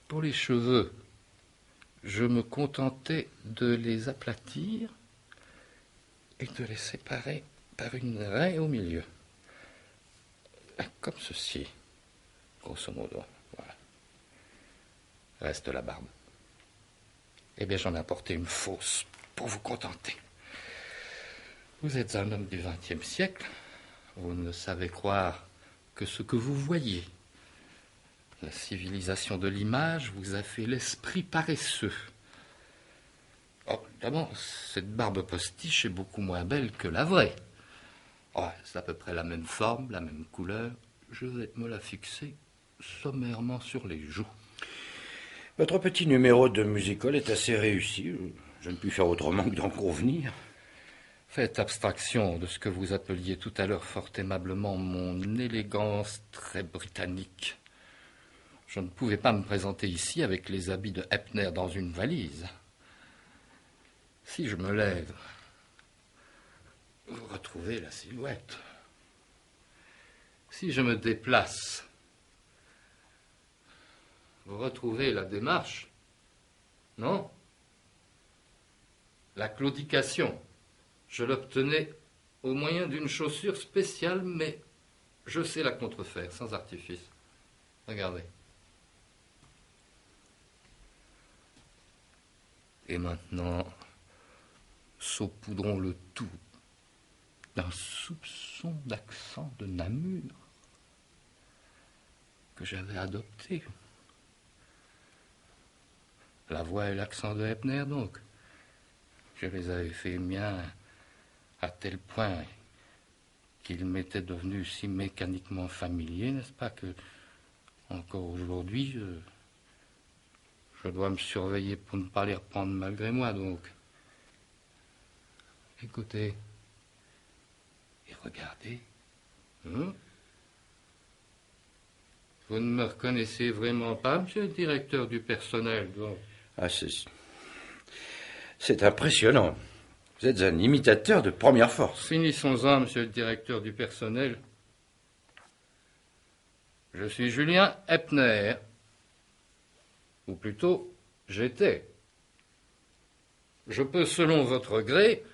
Pour les cheveux, je me contentais de les aplatir et de les séparer par une raie au milieu. Comme ceci. grosso modo. Voilà. Reste la barbe. Eh bien, j'en ai apporté une fausse pour vous contenter. Vous êtes un homme du XXe siècle. Vous ne savez croire que ce que vous voyez. La civilisation de l'image vous a fait l'esprit paresseux. Oh, d'abord, cette barbe postiche est beaucoup moins belle que la vraie. Oh, c'est à peu près la même forme, la même couleur. Je vais me la fixer sommairement sur les joues. Votre petit numéro de musical est assez réussi. Je ne puis faire autrement que d'en convenir. Faites abstraction de ce que vous appeliez tout à l'heure fort aimablement mon élégance très britannique. Je ne pouvais pas me présenter ici avec les habits de Eppner dans une valise. Si je me lève, vous retrouvez la silhouette. Si je me déplace, vous retrouvez la démarche. Non? La claudication, je l'obtenais au moyen d'une chaussure spéciale, mais je sais la contrefaire, sans artifice. Regardez. Et maintenant, saupoudrons le tout d'un soupçon d'accent de Namur que j'avais adopté. La voix et l'accent de Eppner, donc. Je les avais fait miens à tel point qu'ils m'étaient devenus si mécaniquement familiers, n'est-ce pas, que encore aujourd'hui, je dois me surveiller pour ne pas les reprendre malgré moi, donc. Écoutez et regardez. Vous ne me reconnaissez vraiment pas, monsieur le directeur du personnel, donc. Ah, c'est impressionnant. Vous êtes un imitateur de première force. Finissons-en, monsieur le directeur du personnel. Je suis Julien Eppner. Ou plutôt, j'étais. Je peux, selon votre gré,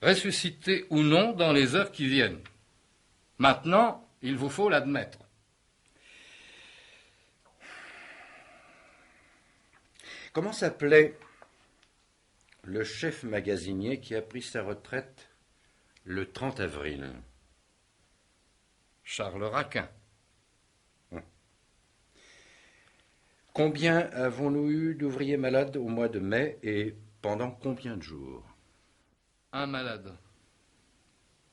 ressusciter ou non dans les heures qui viennent. Maintenant, il vous faut l'admettre. Comment s'appelait le chef magasinier qui a pris sa retraite le 30 avril? Charles Raquin. Combien avons-nous eu d'ouvriers malades au mois de mai et pendant combien de jours? Un malade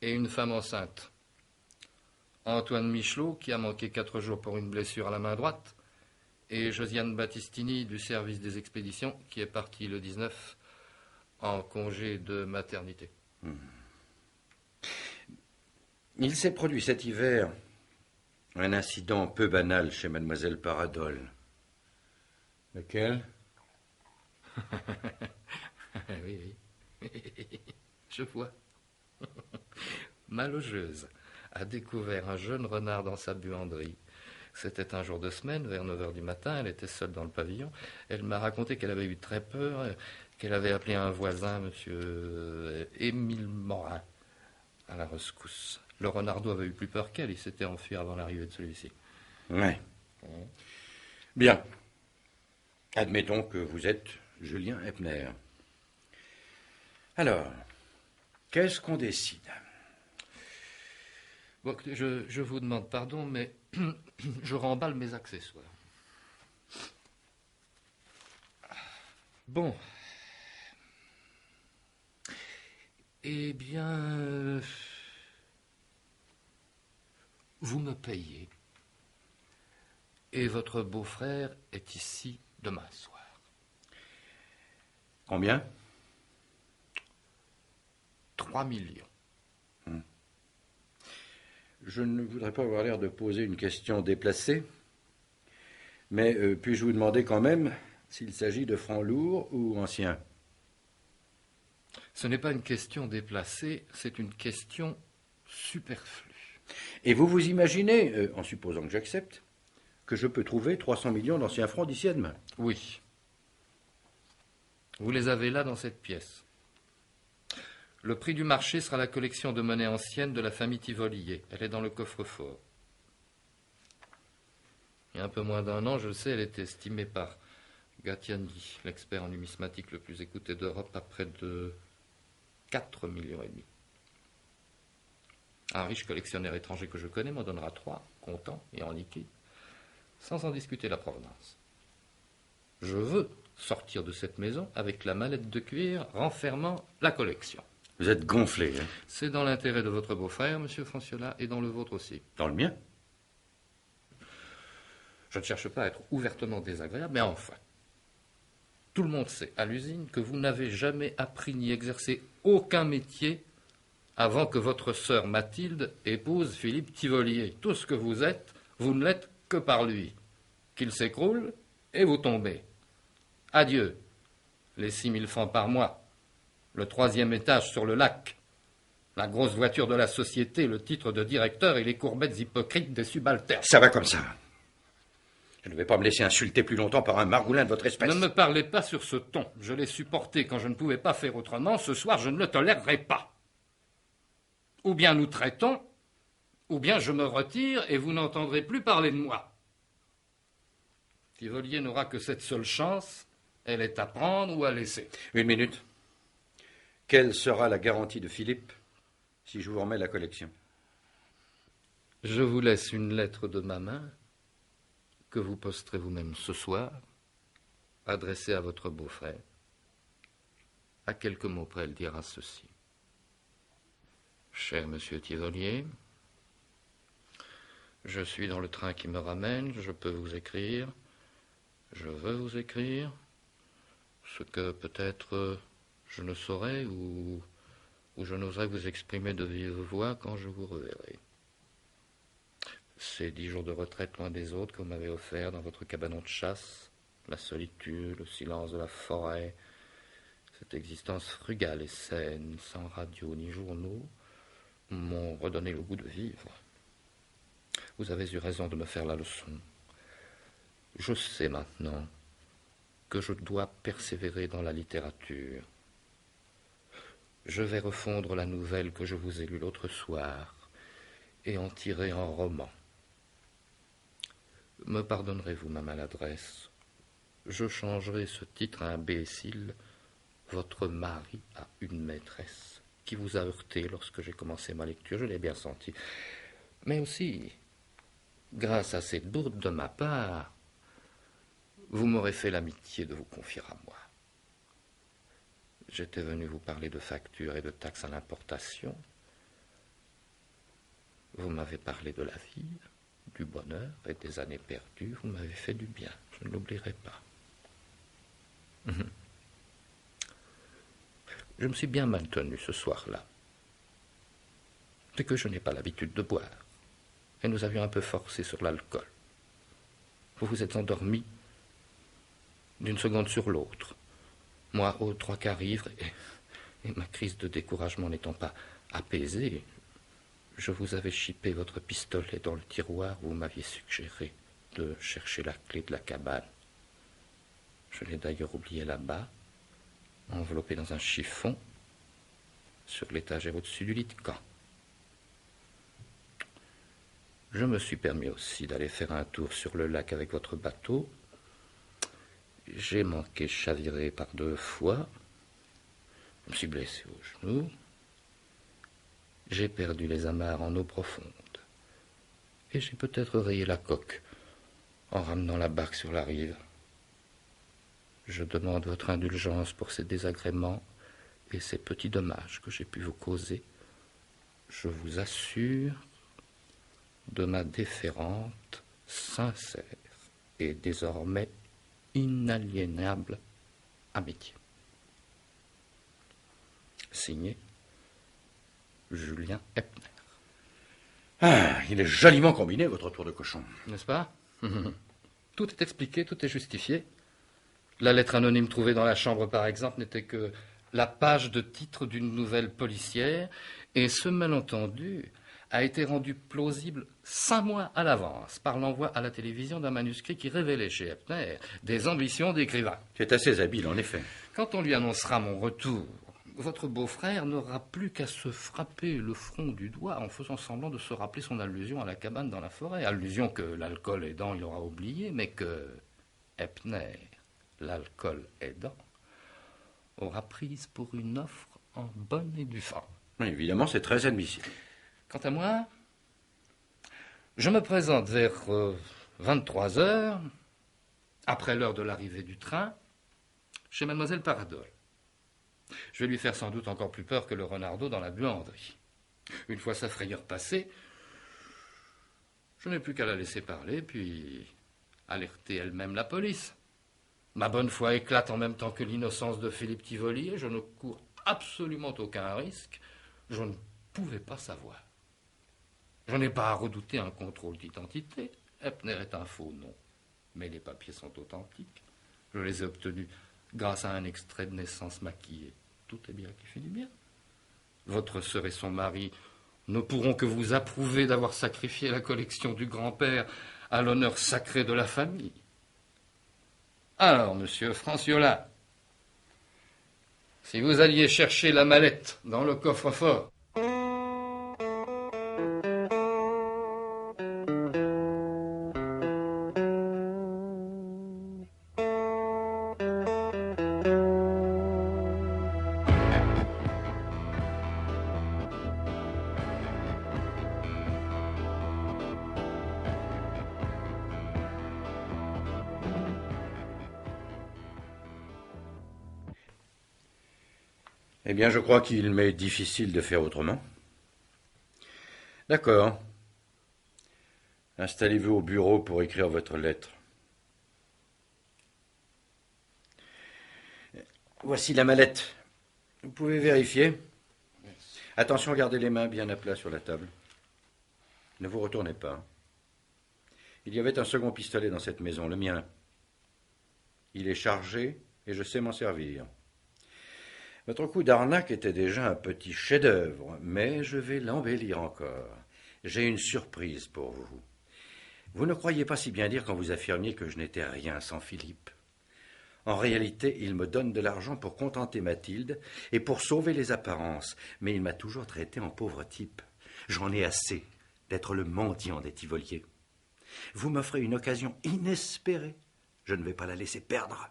et une femme enceinte. Antoine Michelot, qui a manqué 4 jours pour une blessure à la main droite, et Josiane Battistini du service des expéditions, qui est partie le 19 en congé de maternité. Il s'est produit cet hiver un incident peu banal chez mademoiselle Paradol. Lequel? Oui. Je vois. Ma logeuse a découvert un jeune renard dans sa buanderie. C'était un jour de semaine, vers 9h du matin, elle était seule dans le pavillon. Elle m'a raconté qu'elle avait eu très peur, qu'elle avait appelé un voisin, monsieur Émile Morin, à la rescousse. Le renardeau avait eu plus peur qu'elle, il s'était enfui avant l'arrivée de celui-ci. Oui. Bien. Admettons que vous êtes Julien Eppner. Alors, qu'est-ce qu'on décide? Bon, je vous demande pardon, mais je remballe mes accessoires. Bon. Eh bien, vous me payez. Et votre beau-frère est ici demain soir. Combien? 3 millions. Je ne voudrais pas avoir l'air de poser une question déplacée, mais puis-je vous demander quand même s'il s'agit de francs lourds ou anciens? Ce n'est pas une question déplacée, c'est une question superflue. Et vous vous imaginez, en supposant que j'accepte, que je peux trouver 300 millions d'anciens francs d'ici à demain? Oui. Vous les avez là dans cette pièce. Le prix du marché sera la collection de monnaie ancienne de la famille Tivolier. Elle est dans le coffre-fort. Il y a un peu moins d'un an, je le sais, elle était estimée par Gatiani, l'expert en numismatique le plus écouté d'Europe, à près de 4,5 millions. Un riche collectionneur étranger que je connais m'en donnera 3, comptant et en liquide, sans en discuter la provenance. Je veux sortir de cette maison avec la mallette de cuir renfermant la collection. Vous êtes gonflé, hein? C'est dans l'intérêt de votre beau-frère, monsieur Franciola, et dans le vôtre aussi. Dans le mien? Je ne cherche pas à être ouvertement désagréable, mais enfin, tout le monde sait à l'usine que vous n'avez jamais appris ni exercé aucun métier avant que votre sœur Mathilde épouse Philippe Tivolier. Tout ce que vous êtes, vous ne l'êtes que par lui. Qu'il s'écroule et vous tombez. Adieu, les 6 000 francs par mois, le 3e étage sur le lac, la grosse voiture de la société, le titre de directeur et les courbettes hypocrites des subalternes. Ça va comme ça. Je ne vais pas me laisser insulter plus longtemps par un margoulin de votre espèce. Ne me parlez pas sur ce ton. Je l'ai supporté quand je ne pouvais pas faire autrement. Ce soir, je ne le tolérerai pas. Ou bien nous traitons, ou bien je me retire et vous n'entendrez plus parler de moi. Tivolier n'aura que cette seule chance. Elle est à prendre ou à laisser. 1 minute. Quelle sera la garantie de Philippe si je vous remets la collection? Je vous laisse une lettre de ma main que vous posterez vous-même ce soir, adressée à votre beau-frère. À quelques mots près, elle dira ceci. Cher monsieur Tivolier, je suis dans le train qui me ramène, je peux vous écrire, je veux vous écrire, ce que peut-être je ne saurais ou je n'oserais vous exprimer de vive voix quand je vous reverrai. Ces 10 jours de retraite loin des autres que vous m'avez offerts dans votre cabanon de chasse, la solitude, le silence de la forêt, cette existence frugale et saine, sans radio ni journaux, m'ont redonné le goût de vivre. Vous avez eu raison de me faire la leçon. Je sais maintenant que je dois persévérer dans la littérature. Je vais refondre la nouvelle que je vous ai lue l'autre soir et en tirer un roman. Me pardonnerez-vous ma maladresse? Je changerai ce titre à imbécile, votre mari a une maîtresse, qui vous a heurté lorsque j'ai commencé ma lecture, je l'ai bien senti. Mais aussi, grâce à cette bourde de ma part, vous m'aurez fait l'amitié de vous confier à moi. J'étais venu vous parler de factures et de taxes à l'importation. Vous m'avez parlé de la vie, du bonheur et des années perdues. Vous m'avez fait du bien, je ne l'oublierai pas. Je me suis bien mal tenu ce soir-là. C'est que je n'ai pas l'habitude de boire. Et nous avions un peu forcé sur l'alcool. Vous vous êtes endormi d'une seconde sur l'autre. Moi, aux 3/4 ivre, et ma crise de découragement n'étant pas apaisée, je vous avais chippé votre pistolet dans le tiroir où vous m'aviez suggéré de chercher la clé de la cabane. Je l'ai d'ailleurs oublié là-bas, enveloppé dans un chiffon, sur l'étagère au-dessus du lit de camp. Je me suis permis aussi d'aller faire un tour sur le lac avec votre bateau. J'ai manqué chavirer par 2 fois. Je me suis blessé au genou. J'ai perdu les amarres en eau profonde. Et j'ai peut-être rayé la coque en ramenant la barque sur la rive. Je demande votre indulgence pour ces désagréments et ces petits dommages que j'ai pu vous causer. Je vous assure de ma déférente, sincère et désormais inaliénable amitié. Signé Julien Epner. Ah, il est joliment combiné, votre tour de cochon. N'est-ce pas? Tout est expliqué, tout est justifié. La lettre anonyme trouvée dans la chambre, par exemple, n'était que la page de titre d'une nouvelle policière, et ce malentendu a été rendu plausible 5 mois à l'avance par l'envoi à la télévision d'un manuscrit qui révélait chez Epner des ambitions d'écrivain. C'est assez habile, en effet. Quand on lui annoncera mon retour, votre beau-frère n'aura plus qu'à se frapper le front du doigt en faisant semblant de se rappeler son allusion à la cabane dans la forêt. Allusion que, l'alcool aidant, il aura oublié, mais que Eppner, l'alcool aidant, aura prise pour une offre en bonne et due forme. Oui, évidemment, c'est très admissible. Quant à moi, je me présente vers 23 heures, après l'heure de l'arrivée du train, chez mademoiselle Paradol. Je vais lui faire sans doute encore plus peur que le renardeau dans la buanderie. Une fois sa frayeur passée, je n'ai plus qu'à la laisser parler, puis alerter elle-même la police. Ma bonne foi éclate en même temps que l'innocence de Philippe Tivolier. Je ne cours absolument aucun risque. Je ne pouvais pas savoir. Je n'ai pas à redouter un contrôle d'identité. Eppner est un faux nom, mais les papiers sont authentiques. Je les ai obtenus grâce à un extrait de naissance maquillé. Tout est bien qui finit bien. Votre sœur et son mari ne pourront que vous approuver d'avoir sacrifié la collection du grand-père à l'honneur sacré de la famille. Alors, monsieur Franciola, si vous alliez chercher la mallette dans le coffre-fort, Eh bien, je crois qu'il m'est difficile de faire autrement. D'accord. Installez-vous au bureau pour écrire votre lettre. Voici la mallette. Vous pouvez vérifier. Attention, gardez les mains bien à plat sur la table. Ne vous retournez pas. Il y avait un second pistolet dans cette maison, le mien. Il est chargé et je sais m'en servir. Votre coup d'arnaque était déjà un petit chef-d'œuvre, mais je vais l'embellir encore. J'ai une surprise pour vous. Vous ne croyez pas si bien dire quand vous affirmiez que je n'étais rien sans Philippe. En réalité, il me donne de l'argent pour contenter Mathilde et pour sauver les apparences, mais il m'a toujours traité en pauvre type. J'en ai assez d'être le mendiant des Tivoliers. Vous m'offrez une occasion inespérée. Je ne vais pas la laisser perdre.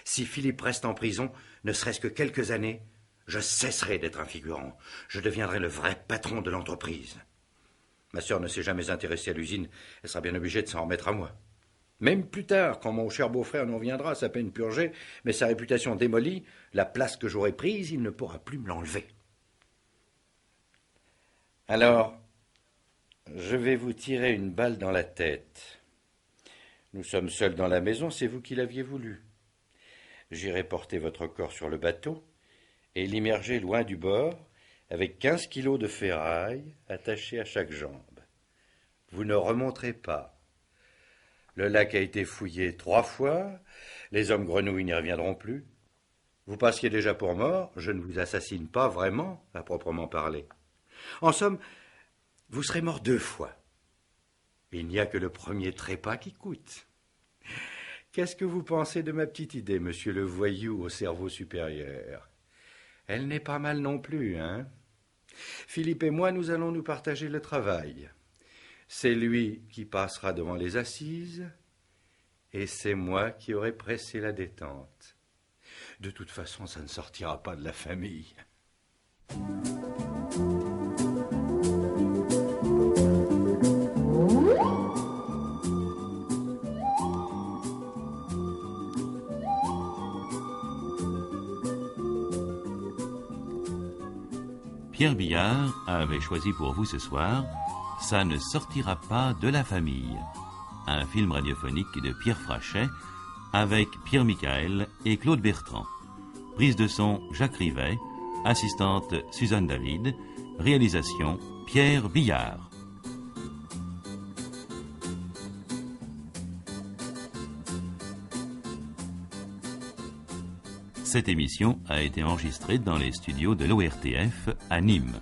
Si Philippe reste en prison, ne serait-ce que quelques années, je cesserai d'être un figurant. Je deviendrai le vrai patron de l'entreprise. Ma sœur ne s'est jamais intéressée à l'usine. Elle sera bien obligée de s'en remettre à moi. Même plus tard, quand mon cher beau-frère nous reviendra, sa peine purgée, mais sa réputation démolie, la place que j'aurai prise, il ne pourra plus me l'enlever. Alors, je vais vous tirer une balle dans la tête. Nous sommes seuls dans la maison, c'est vous qui l'aviez voulu. J'irai porter votre corps sur le bateau et l'immerger loin du bord avec 15 kilos de ferraille attachés à chaque jambe. Vous ne remonterez pas. Le lac a été fouillé 3 fois, les hommes grenouilles n'y reviendront plus. Vous passiez déjà pour mort, je ne vous assassine pas vraiment, à proprement parler. En somme, vous serez mort 2 fois. Il n'y a que le premier trépas qui coûte. Qu'est-ce que vous pensez de ma petite idée, monsieur le voyou au cerveau supérieur? Elle n'est pas mal non plus, hein? Philippe et moi, nous allons nous partager le travail. C'est lui qui passera devant les assises, et c'est moi qui aurai pressé la détente. De toute façon, ça ne sortira pas de la famille. Pierre Billard avait choisi pour vous ce soir « Ça ne sortira pas de la famille », un film radiophonique de Pierre Frachet avec Pierre Michael et Claude Bertrand. Prise de son Jacques Rivet, assistante Suzanne David, réalisation Pierre Billard. Cette émission a été enregistrée dans les studios de l'ORTF à Nîmes.